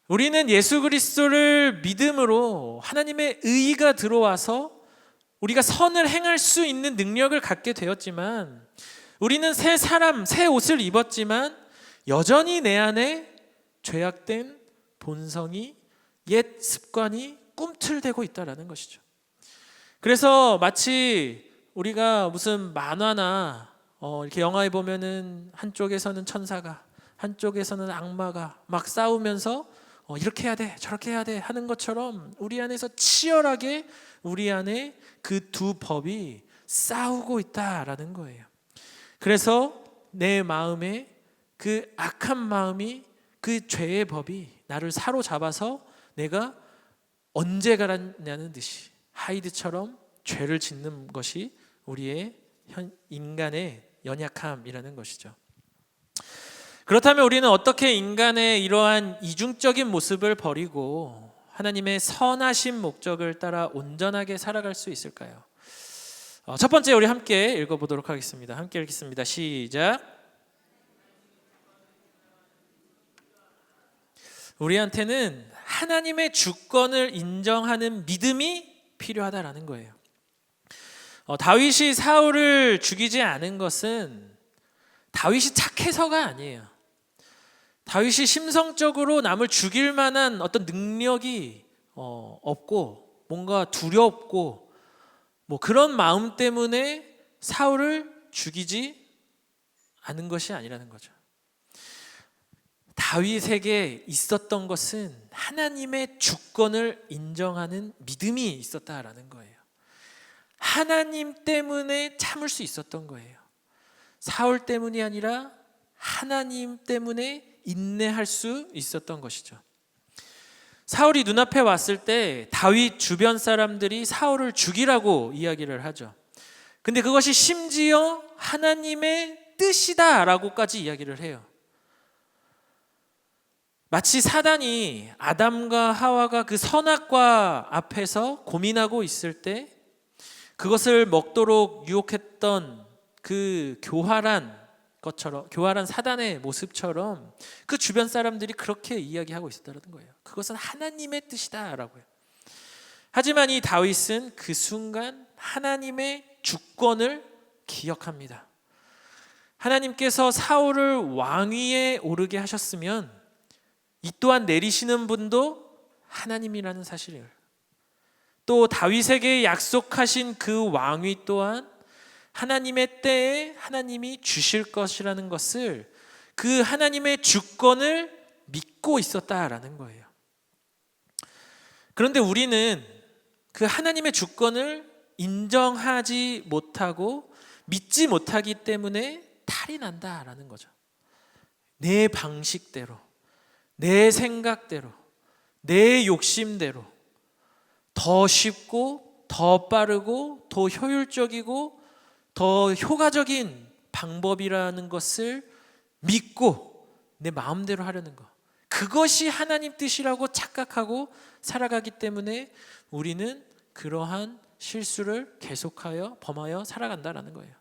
우리는 예수 그리스도를 믿음으로 하나님의 의의가 들어와서 우리가 선을 행할 수 있는 능력을 갖게 되었지만, 우리는 새 사람, 새 옷을 입었지만 여전히 내 안에 죄악된 본성이, 옛 습관이 꿈틀대고 있다라는 것이죠. 그래서 마치 우리가 무슨 만화나 이렇게 영화에 보면은 한쪽에서는 천사가, 한쪽에서는 악마가 막 싸우면서 이렇게 해야 돼, 저렇게 해야 돼 하는 것처럼 우리 안에서 치열하게 우리 안에 그 두 법이 싸우고 있다라는 거예요. 그래서 내 마음에 그 악한 마음이, 그 죄의 법이 나를 사로잡아서 내가 언제 가라냐는 듯이 하이드처럼 죄를 짓는 것이 우리의 인간의 연약함이라는 것이죠. 그렇다면 우리는 어떻게 인간의 이러한 이중적인 모습을 버리고 하나님의 선하신 목적을 따라 온전하게 살아갈 수 있을까요? 첫 번째 우리 함께 읽어보도록 하겠습니다. 함께 읽겠습니다. 시작. 우리한테는 하나님의 주권을 인정하는 믿음이 필요하다라는 거예요. 다윗이 사울을 죽이지 않은 것은 다윗이 착해서가 아니에요. 다윗이 심성적으로 남을 죽일 만한 어떤 능력이 없고 뭔가 두렵고 뭐 그런 마음 때문에 사울을 죽이지 않은 것이 아니라는 거죠. 다윗에게 있었던 것은 하나님의 주권을 인정하는 믿음이 있었다라는 거예요. 하나님 때문에 참을 수 있었던 거예요. 사울 때문이 아니라 하나님 때문에 인내할 수 있었던 것이죠. 사울이 눈앞에 왔을 때 다윗 주변 사람들이 사울을 죽이라고 이야기를 하죠. 근데 그것이 심지어 하나님의 뜻이다라고까지 이야기를 해요. 마치 사단이 아담과 하와가 그 선악과 앞에서 고민하고 있을 때 그것을 먹도록 유혹했던 그 교활한 것처럼, 교활한 사단의 모습처럼 그 주변 사람들이 그렇게 이야기하고 있었다는 거예요. 그것은 하나님의 뜻이다라고요. 하지만 이 다윗은 그 순간 하나님의 주권을 기억합니다. 하나님께서 사울을 왕위에 오르게 하셨으면 이 또한 내리시는 분도 하나님이라는 사실을, 또 다윗에게 약속하신 그 왕위 또한 하나님의 때에 하나님이 주실 것이라는 것을, 그 하나님의 주권을 믿고 있었다라는 거예요. 그런데 우리는 그 하나님의 주권을 인정하지 못하고 믿지 못하기 때문에 탈이 난다라는 거죠. 내 방식대로, 내 생각대로, 내 욕심대로 더 쉽고 더 빠르고 더 효율적이고 더 효과적인 방법이라는 것을 믿고 내 마음대로 하려는 것, 그것이 하나님 뜻이라고 착각하고 살아가기 때문에 우리는 그러한 실수를 계속하여 범하여 살아간다라는 거예요.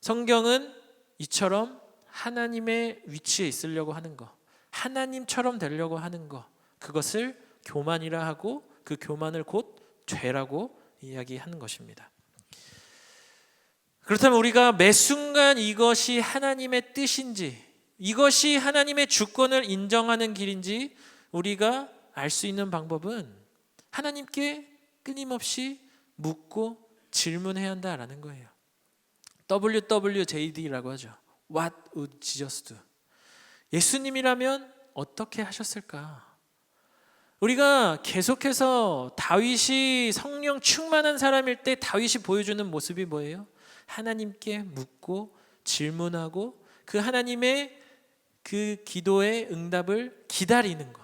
성경은 이처럼 하나님의 위치에 있으려고 하는 것, 하나님처럼 되려고 하는 것, 그것을 교만이라 하고 그 교만을 곧 죄라고 이야기하는 것입니다. 그렇다면 우리가 매 순간 이것이 하나님의 뜻인지, 이것이 하나님의 주권을 인정하는 길인지 우리가 알 수 있는 방법은 하나님께 끊임없이 묻고 질문해야 한다라는 거예요. WWJD라고 하죠. What would Jesus do? 예수님이라면 어떻게 하셨을까? 우리가 계속해서 다윗이 성령 충만한 사람일 때 다윗이 보여주는 모습이 뭐예요? 하나님께 묻고 질문하고 그 하나님의 그 기도의 응답을 기다리는 것,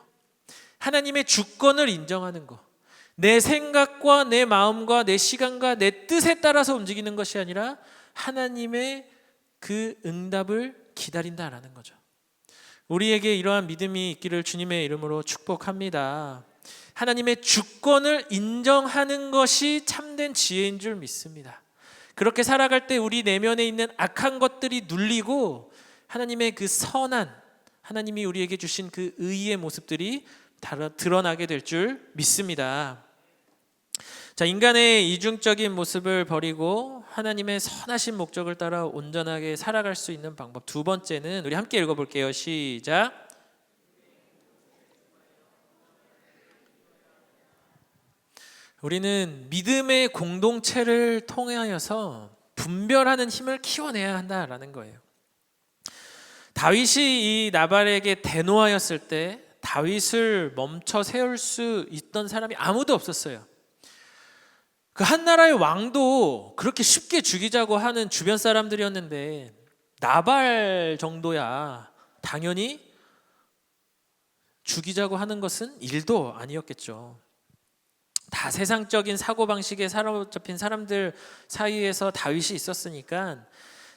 하나님의 주권을 인정하는 것, 내 생각과 내 마음과 내 시간과 내 뜻에 따라서 움직이는 것이 아니라 하나님의 그 응답을 기다린다라는 거죠. 우리에게 이러한 믿음이 있기를 주님의 이름으로 축복합니다. 하나님의 주권을 인정하는 것이 참된 지혜인 줄 믿습니다. 그렇게 살아갈 때 우리 내면에 있는 악한 것들이 눌리고 하나님의 그 선한, 하나님이 우리에게 주신 그 의의 모습들이 드러나게 될 줄 믿습니다. 자, 인간의 이중적인 모습을 버리고 하나님의 선하신 목적을 따라 온전하게 살아갈 수 있는 방법, 두 번째는 우리 함께 읽어볼게요. 시작. 우리는 믿음의 공동체를 통하여서 분별하는 힘을 키워내야 한다라는 거예요. 다윗이 이 나발에게 대노하였을 때 다윗을 멈춰 세울 수 있던 사람이 아무도 없었어요. 그 한 나라의 왕도 그렇게 쉽게 죽이자고 하는 주변 사람들이었는데 나발 정도야 당연히 죽이자고 하는 것은 일도 아니었겠죠. 다 세상적인 사고방식에 사로잡힌 사람들 사이에서 다윗이 있었으니까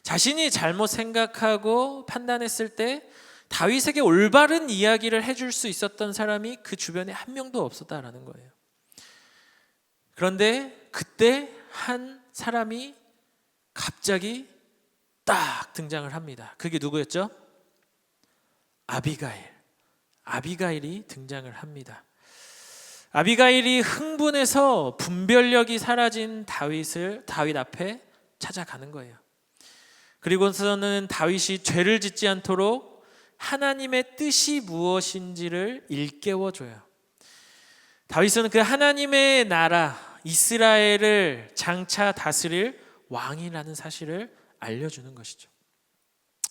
자신이 잘못 생각하고 판단했을 때 다윗에게 올바른 이야기를 해줄 수 있었던 사람이 그 주변에 한 명도 없었다라는 거예요. 그런데 그때 한 사람이 갑자기 딱 등장을 합니다. 그게 누구였죠? 아비가일이 등장을 합니다. 아비가일이 흥분해서 분별력이 사라진 다윗 앞에 찾아가는 거예요. 그리고서는 다윗이 죄를 짓지 않도록 하나님의 뜻이 무엇인지를 일깨워줘요. 다윗은 그 하나님의 나라 이스라엘을 장차 다스릴 왕이라는 사실을 알려주는 것이죠.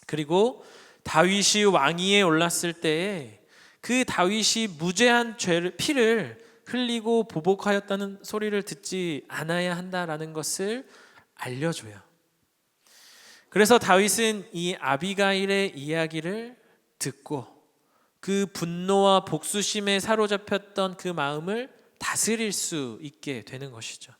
그리고 다윗이 왕위에 올랐을 때에 그 다윗이 무죄한 피를 흘리고 보복하였다는 소리를 듣지 않아야 한다라는 것을 알려줘요. 그래서 다윗은 이 아비가일의 이야기를 듣고 그 분노와 복수심에 사로잡혔던 그 마음을 다스릴 수 있게 되는 것이죠.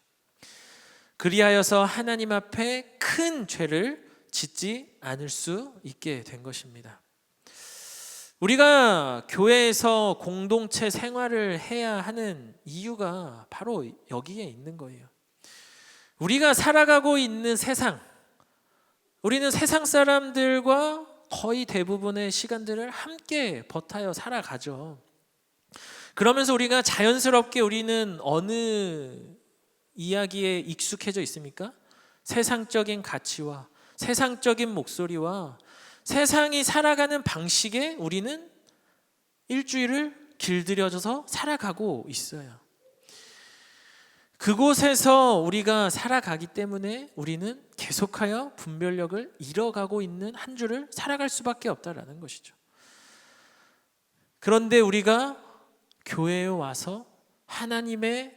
그리하여서 하나님 앞에 큰 죄를 짓지 않을 수 있게 된 것입니다. 우리가 교회에서 공동체 생활을 해야 하는 이유가 바로 여기에 있는 거예요. 우리가 살아가고 있는 세상, 우리는 세상 사람들과 거의 대부분의 시간들을 함께 버타여 살아가죠. 그러면서 우리가 자연스럽게 우리는 어느 이야기에 익숙해져 있습니까? 세상적인 가치와 세상적인 목소리와 세상이 살아가는 방식에 우리는 일주일을 길들여져서 살아가고 있어요. 그곳에서 우리가 살아가기 때문에 우리는 계속하여 분별력을 잃어가고 있는 한 주를 살아갈 수밖에 없다라는 것이죠. 그런데 우리가 교회에 와서 하나님의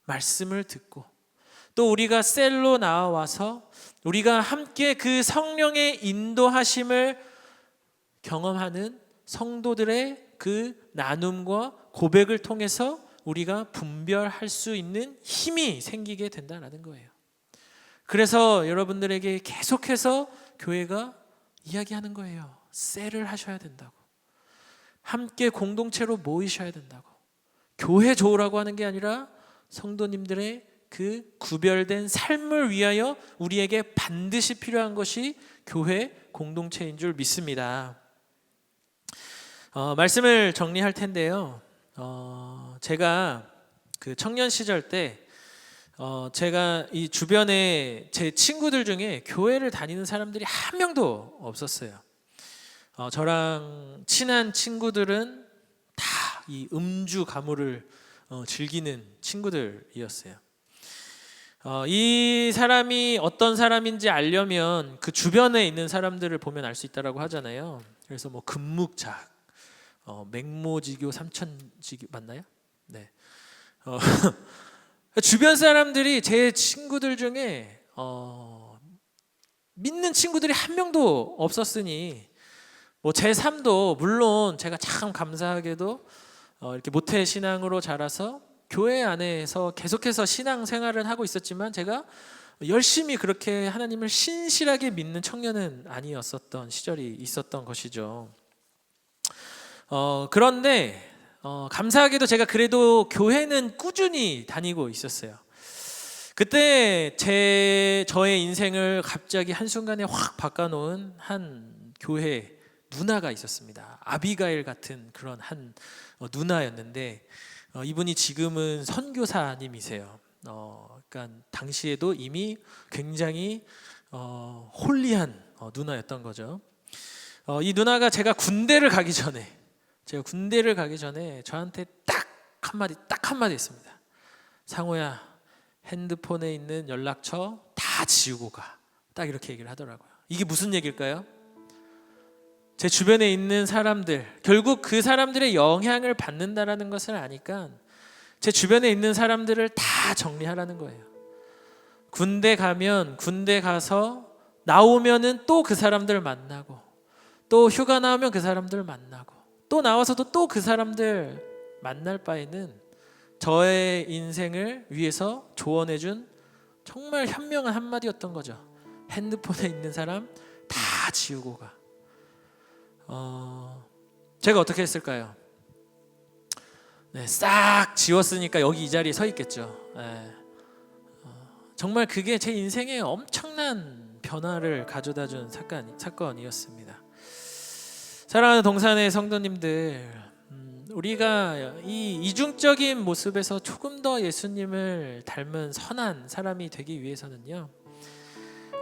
말씀을 듣고 또 우리가 셀로 나와서 우리가 함께 그 성령의 인도하심을 경험하는 성도들의 그 나눔과 고백을 통해서 우리가 분별할 수 있는 힘이 생기게 된다는 거예요. 그래서 여러분들에게 계속해서 교회가 이야기하는 거예요. 셀을 하셔야 된다고. 함께 공동체로 모이셔야 된다고. 교회 좋으라고 하는 게 아니라 성도님들의 그 구별된 삶을 위하여 우리에게 반드시 필요한 것이 교회 공동체인 줄 믿습니다. 말씀을 정리할 텐데요. 제가 그 청년 시절 때 제가 이 주변에 제 친구들 중에 교회를 다니는 사람들이 한 명도 없었어요. 저랑 친한 친구들은 다 이 음주 가무를 즐기는 친구들이었어요. 이 사람이 어떤 사람인지 알려면 그 주변에 있는 사람들을 보면 알 수 있다라고 하잖아요. 그래서 뭐 금묵작, 맹모지교, 삼천지교 맞나요? 네. 주변 사람들이 제 친구들 중에 믿는 친구들이 한 명도 없었으니 뭐 제 삶도 물론 제가 참 감사하게도 이렇게 모태 신앙으로 자라서 교회 안에서 계속해서 신앙 생활을 하고 있었지만 제가 열심히 그렇게 하나님을 신실하게 믿는 청년은 아니었었던 시절이 있었던 것이죠. 그런데 감사하게도 제가 그래도 교회는 꾸준히 다니고 있었어요. 그때 저의 인생을 갑자기 한순간에 확 바꿔놓은 한 교회 누나가 있었습니다. 아비가일 같은 그런 한 누나였는데 이분이 지금은 선교사님이세요. 그러니까 당시에도 이미 굉장히 홀리한 누나였던 거죠. 이 누나가 제가 군대를 가기 전에 저한테 딱 한마디 했습니다. 상호야, 핸드폰에 있는 연락처 다 지우고 가. 딱 이렇게 얘기를 하더라고요. 이게 무슨 얘기일까요? 제 주변에 있는 사람들, 결국 그 사람들의 영향을 받는다라는 것을 아니까 제 주변에 있는 사람들을 다 정리하라는 거예요. 군대 가서 나오면은 또 그 사람들 만나고, 또 휴가 나오면 그 사람들 만나고, 또 나와서도 또 그 사람들 만날 바에는 저의 인생을 위해서 조언해준 정말 현명한 한마디였던 거죠. 핸드폰에 있는 사람 다 지우고 가. 제가 어떻게 했을까요? 네, 싹 지웠으니까 여기 이 자리에 서 있겠죠. 네. 정말 그게 제 인생에 엄청난 변화를 가져다준 사건이었습니다. 사랑하는 동산의 성도님들, 우리가 이 이중적인 모습에서 조금 더 예수님을 닮은 선한 사람이 되기 위해서는요,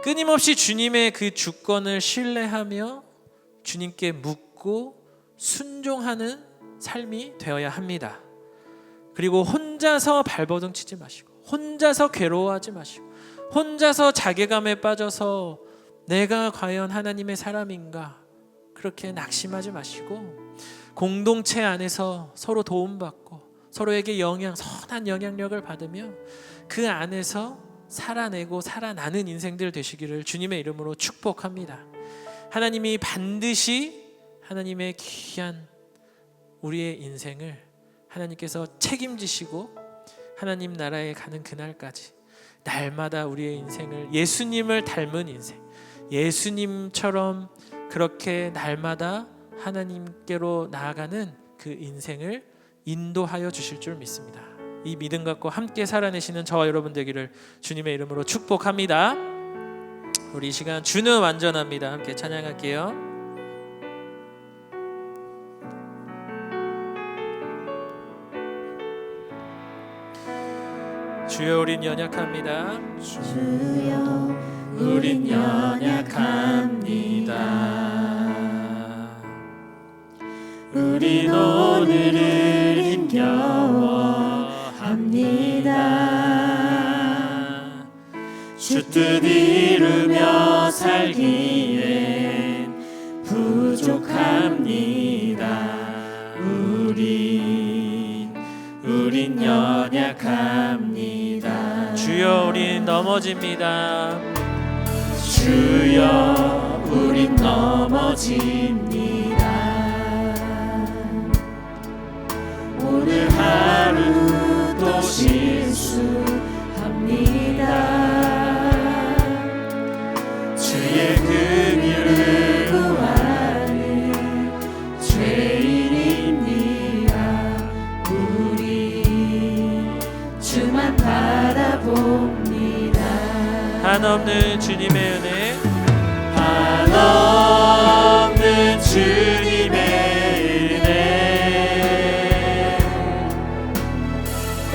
끊임없이 주님의 그 주권을 신뢰하며 주님께 묻고 순종하는 삶이 되어야 합니다. 그리고 혼자서 발버둥 치지 마시고, 혼자서 괴로워하지 마시고, 혼자서 자괴감에 빠져서 내가 과연 하나님의 사람인가 그렇게 낙심하지 마시고, 공동체 안에서 서로 도움받고 서로에게 선한 영향력을 받으며 그 안에서 살아내고 살아나는 인생들 되시기를 주님의 이름으로 축복합니다. 하나님이 반드시 하나님의 귀한 우리의 인생을 하나님께서 책임지시고 하나님 나라에 가는 그날까지 날마다 우리의 인생을 예수님을 닮은 인생, 예수님처럼 그렇게 날마다 하나님께로 나아가는 그 인생을 인도하여 주실 줄 믿습니다. 이 믿음 갖고 함께 살아내시는 저와 여러분 되기를 주님의 이름으로 축복합니다. 우리 이 시간 주는 완전합니다. 함께 찬양할게요. 주여 우린 연약합니다. 주여 우린 연약합니다. 우린 오늘을 힘겨워합니다. 뜻 이루며 살기엔 부족합니다. 우린 연약합니다. 주여 우린 넘어집니다. 주여 우린 넘어집니다. 오늘 하루도 실수합니다. 주의 긍휼을 구하는 죄인입니다. 우리 주만 바라봅니다. 한없는 주님의 은혜, 한없는 주님의 은혜,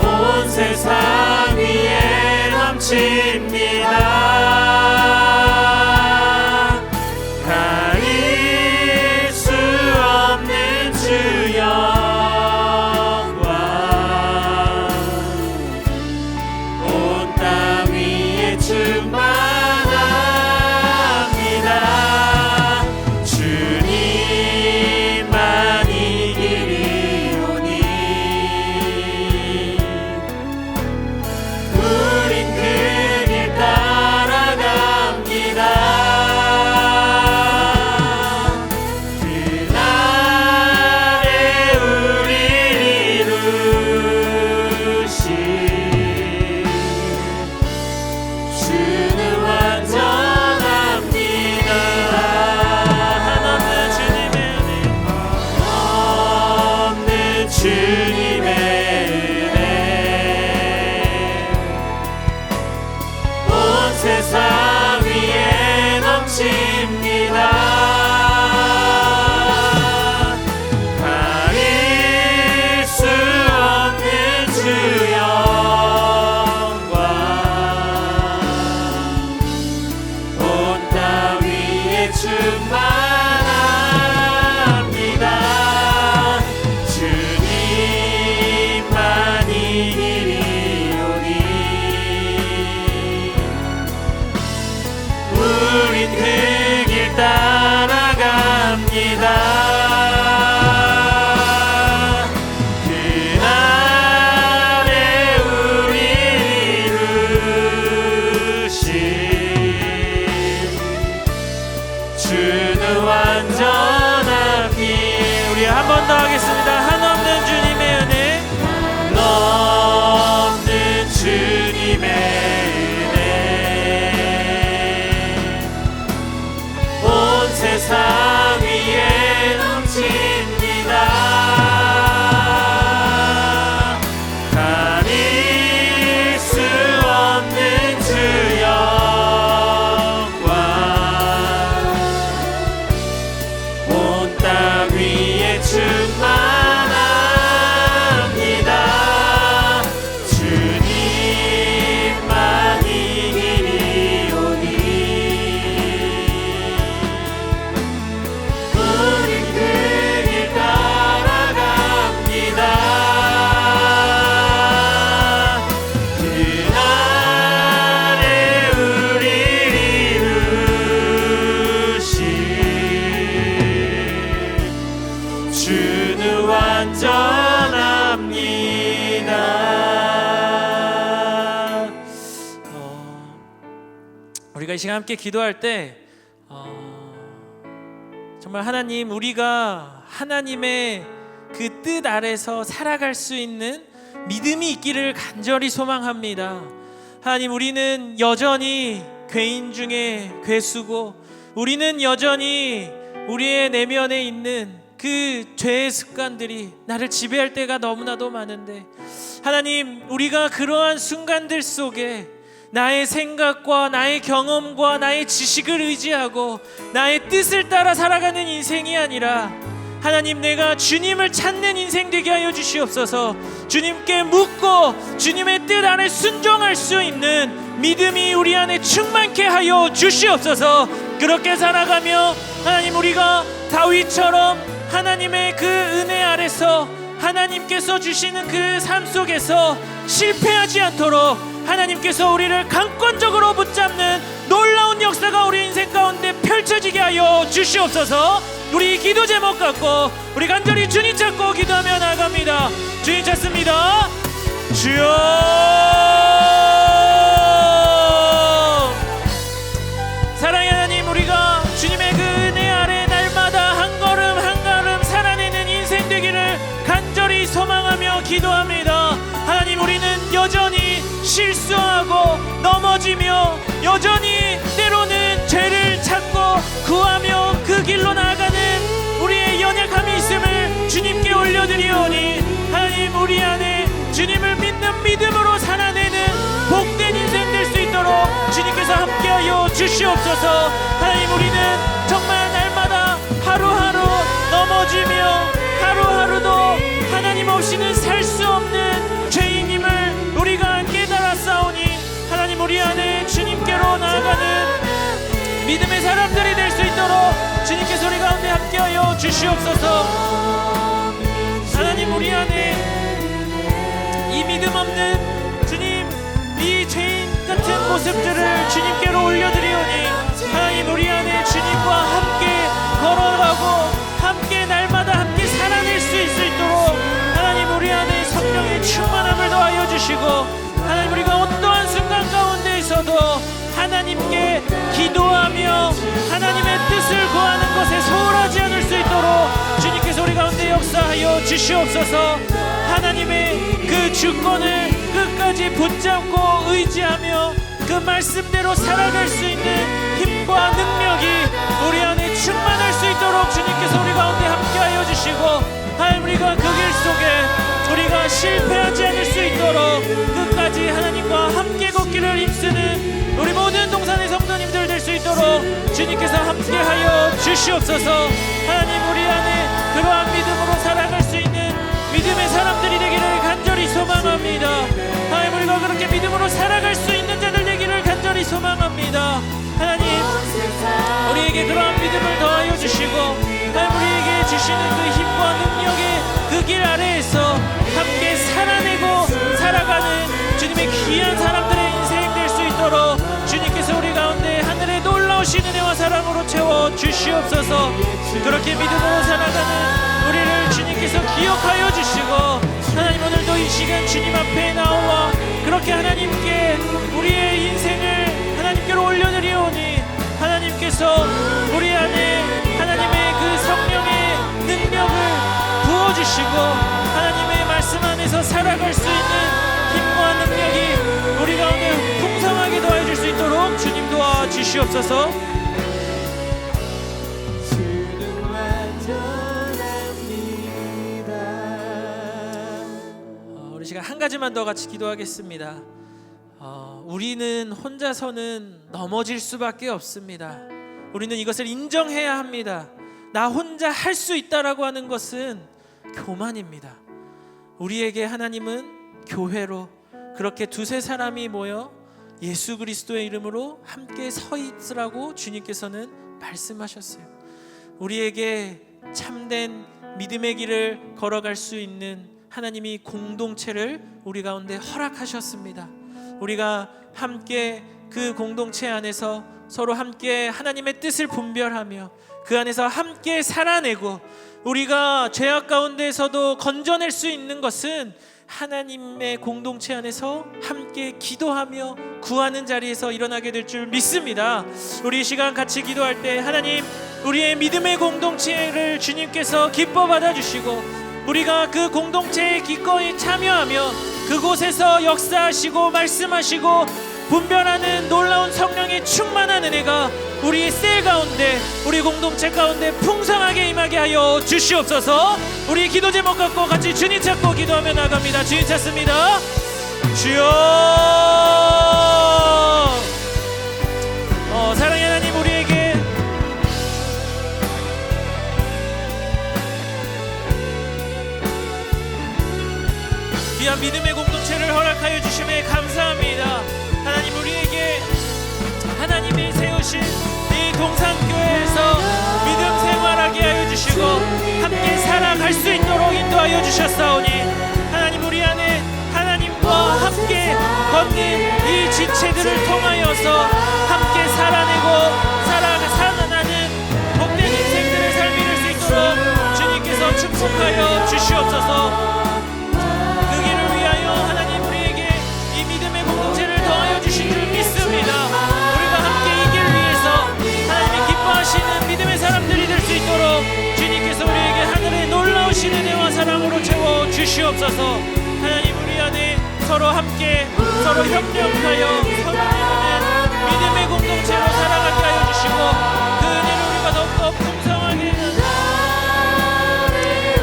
온 세상 위에 넘칩니다. 가릴 수 없는 주 영광, 온 땅 위에 충만합니다. 주님만 이기리오니 우린 그 길 따라갑니다. 그날에 우리를 이루신 주는 완전합니다. 한없는 주님의 은혜, 없는 주님의 은혜, 온 세상 위에 넘칩니다. 가릴 수 없는 주 영광, 온 땅 위에 충만합니다. 주님만 이기리오니 우린 그 길 따라갑니다. 그날에 우리를 이루신 주는 완전하기. 우리 한 번 더 하겠습니다. 한없는 주님의 은혜, 없는 주님의 은혜, 온 세상 위에 넘칩니다. 가릴 수 없는 주 영광, 온 땅 위에 충만합니다. 주님만 이기리오니 우린 그 길 따라갑니다. 그날에 우리를 이루신 주는 완전합니다. 우리가 이 시간 함께 기도할 때 정말 하나님, 우리가 하나님의 그 뜻 아래서 살아갈 수 있는 믿음이 있기를 간절히 소망합니다. 하나님, 우리는 여전히 죄인 중에 괴수고, 우리는 여전히 우리의 내면에 있는 그 죄의 습관들이 나를 지배할 때가 너무나도 많은데, 하나님, 우리가 그러한 순간들 속에 나의 생각과 나의 경험과 나의 지식을 의지하고 나의 뜻을 따라 살아가는 인생이 아니라, 하나님, 내가 주님을 찾는 인생 되게 하여 주시옵소서. 주님께 묻고 주님의 뜻 안에 순종할 수 있는 믿음이 우리 안에 충만케 하여 주시옵소서. 그렇게 살아가며 하나님, 우리가 다윗처럼 하나님의 그 은혜 아래서 하나님께서 주시는 그 삶 속에서 실패하지 않도록 하나님께서 우리를 강권적으로 붙잡는 놀라운 역사가 우리 인생 가운데 펼쳐지게 하여 주시옵소서. 우리 기도 제목 갖고 우리 간절히 주님 찾고 기도하며 나아갑니다. 주님 찾습니다. 주여, 사랑의 하나님, 우리가 주님의 그 은혜 아래 날마다 한 걸음 한 걸음 살아내는 인생 되기를 간절히 소망하며 기도합니다. 하나님, 우리는 여전히 실수하고 넘어지며 여전히 때로는 죄를 찾고 구하며 그 길로 나아가는 우리의 연약함이 있음을 주님께 올려드리오니, 하나님, 우리 안에 주님을 믿는 믿음으로 살아내는 복된 인생 될 수 있도록 주님께서 함께하여 주시옵소서. 하나님, 우리는 정말 날마다 하루하루 넘어지며 하루하루도 하나님 없이는 살 수 없는 죄인임을 우리가 깨달았사오니, 하나님, 우리 안에 주님께로 나아가는 믿음의 사람들이 될 수 있도록 주님께서 우리 가운데 함께하여 주시옵소서. 하나님, 우리 안에 이 믿음 없는 주님, 이 죄인 같은 모습들을 주님께로 올려드리오니, 하나님, 우리 안에 주님과 함께 걸어가고 함께 날마다 함께 살아낼 수 있도록 하나님, 우리 안에 성령의 충만함을 더하여 주시고, 하나님, 우리가 어떠한 순간 가운데 있어도 하나님께 기도하며 하나님의 뜻을 구하는 것에 소홀하지 않을 수 있도록 주님께서 우리 가운데 역사하여 주시옵소서. 하나님의 그 주권을 끝까지 붙잡고 의지하며 그 말씀대로 살아갈 수 있는 힘과 능력이 우리 안에 충만할 수 있도록 주님께서 우리 가운데 함께하여 주시고, 하나님, 우리가 그 길 속에 우리가 실패하지 않을 수 있도록 끝까지 하나님과 함께 걷기를 힘쓰는 우리 모든 동산의 성도님들 될 수 있도록 주님께서 함께하여 주시옵소서. 하나님, 우리 안에 그러한 믿음으로 살아갈 수 있는 믿음의 사람들이 되기를 간절히 소망합니다. 하나님, 우리가 그렇게 믿음으로 살아갈 수 있는 자들 되기를 간절히 소망합니다. 하나님, 우리에게 그러한 믿음을 더하여 주시고, 하나님, 우리에게 주시는 그 힘과 능력의 그 길 아래에서 함께 살아내고 살아가는 주님의 귀한 사람들의 인생 될 수 있도록 주님께서 우리 가운데 하늘의 놀라우신 은혜와 사랑으로 채워 주시옵소서. 그렇게 믿음으로 살아가는 우리를 주님께서 기억하여 주시고, 하나님, 오늘도 이 시간 주님 앞에 나와 그렇게 하나님께 우리의 인생을 하나님께로 올려드리오니, 하나님께서 우리 안에 하나님의 그 성령의 능력을 부어주시고 하나님의 말씀 안에서 살아갈 수 있는 힘과 능력이 우리 가운데 풍성하게 더해질 수 있도록 주님 도와주시옵소서. 우리 시간 한 가지만 더 같이 기도하겠습니다. 우리는 혼자서는 넘어질 수밖에 없습니다. 우리는 이것을 인정해야 합니다. 나 혼자 할 수 있다라고 하는 것은 교만입니다. 우리에게 하나님은 교회로 그렇게 두세 사람이 모여 예수 그리스도의 이름으로 함께 서 있으라고 주님께서는 말씀하셨어요. 우리에게 참된 믿음의 길을 걸어갈 수 있는 하나님이 공동체를 우리 가운데 허락하셨습니다. 우리가 함께 그 공동체 안에서 서로 함께 하나님의 뜻을 분별하며 그 안에서 함께 살아내고, 우리가 죄악 가운데에서도 건져낼 수 있는 것은 하나님의 공동체 안에서 함께 기도하며 구하는 자리에서 일어나게 될 줄 믿습니다. 우리 이 시간 같이 기도할 때 하나님, 우리의 믿음의 공동체를 주님께서 기뻐 받아주시고, 우리가 그 공동체에 기꺼이 참여하며 그곳에서 역사하시고 말씀하시고 분별하는 놀라운 성령의 충만한 은혜가 우리 셀 가운데, 우리 공동체 가운데 풍성하게 임하게 하여 주시옵소서. 우리 기도 제목 갖고 같이 주님 찾고 기도하며 나갑니다. 주님 찾습니다. 주여, 사랑의 하나님, 우리에게 귀한 믿음의 공동체를 허락하여 주심에 감사합니다. 하나님, 우리에게 하나님이 세우신 이 동산교회에서 믿음 생활하게 하여 주시고 함께 살아갈 수 있도록 인도하여 주셨사오니, 하나님, 우리 안에 하나님과 함께 함께 걷는 이 지체들을 통하여서 함께 살아나는 복된 인생들의 삶이 될 수 있도록 주님께서 축복하여 주시옵소서. 그 길을 위하여 하나님 우리에게 이 믿음의 공동체를 더하여 주신 줄 믿습니다. 우리가 함께 이 길 위해서 하나님이 기뻐하시는 믿음의 사람들이 될 수 있도록 주님께서 우리에게 하늘의 놀라우신 은혜와 사랑으로 채워 주시옵소서. 하나님 우리 안에 서로 함께 서로 협력하여 서로 이루는 믿음의 공동체로 살아가게 하여 주시고 그 은혜를 우리가 더욱더 풍성하게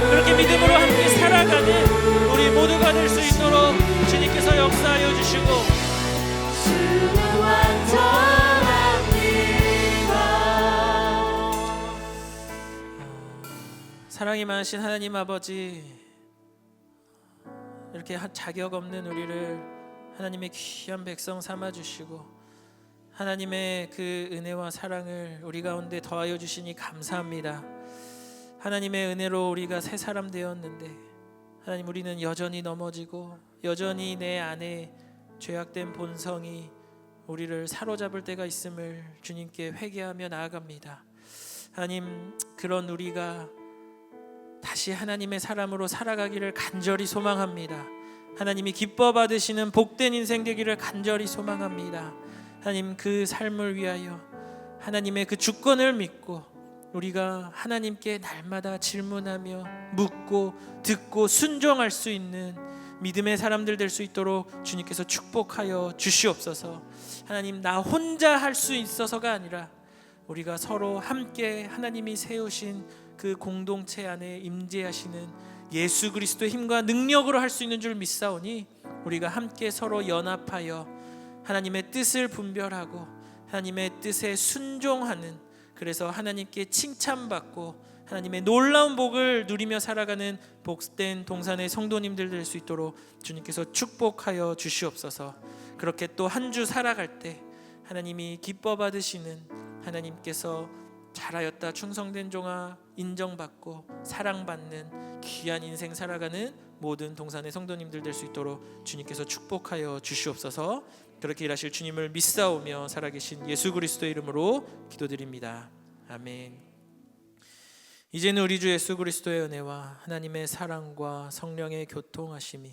그렇게 믿음으로 함께 살아가는 우리 모두가 될 수 있도록 주님께서 역사하여 주시고 주는 완전합니다. 사랑이 많으신 하나님 아버지, 이렇게 자격 없는 우리를 하나님의 귀한 백성 삼아 주시고 하나님의 그 은혜와 사랑을 우리 가운데 더하여 주시니 감사합니다. 하나님의 은혜로 우리가 새 사람 되었는데 하나님 우리는 여전히 넘어지고 여전히 내 안에 죄악된 본성이 우리를 사로잡을 때가 있음을 주님께 회개하며 나아갑니다. 하나님 그런 우리가 다시 하나님의 사람으로 살아가기를 간절히 소망합니다. 하나님이 기뻐 받으시는 복된 인생 되기를 간절히 소망합니다. 하나님 그 삶을 위하여 하나님의 그 주권을 믿고 우리가 하나님께 날마다 질문하며 묻고 듣고 순종할 수 있는 믿음의 사람들 될 수 있도록 주님께서 축복하여 주시옵소서. 하나님 나 혼자 할 수 있어서가 아니라 우리가 서로 함께 하나님이 세우신 그 공동체 안에 임재하시는 예수 그리스도의 힘과 능력으로 할 수 있는 줄 믿사오니 우리가 함께 서로 연합하여 하나님의 뜻을 분별하고 하나님의 뜻에 순종하는, 그래서 하나님께 칭찬받고 하나님의 놀라운 복을 누리며 살아가는 복된 동산의 성도님들 될 수 있도록 주님께서 축복하여 주시옵소서. 그렇게 또 한 주 살아갈 때 하나님이 기뻐 받으시는, 하나님께서 잘하였다 충성된 종아 인정받고 사랑받는 귀한 인생 살아가는 모든 동산의 성도님들 될 수 있도록 주님께서 축복하여 주시옵소서. 그렇게 일하실 주님을 믿사오며 살아계신 예수 그리스도의 이름으로 기도드립니다. 아멘. 이제는 우리 주 예수 그리스도의 은혜와 하나님의 사랑과 성령의 교통하심이,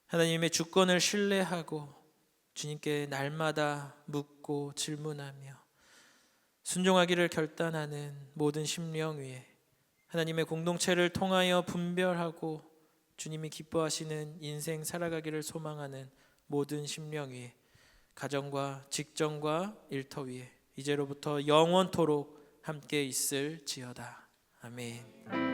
하나님의 주권을 신뢰하고 주님께 날마다 묻고 질문하며 순종하기를 결단하는 모든 심령 위에, 하나님의 공동체를 통하여 분별하고 주님이 기뻐하시는 인생 살아가기를 소망하는 모든 심령 위에, 가정과 직장과 일터 위에 이제로부터 영원토록 함께 있을지어다. 아멘.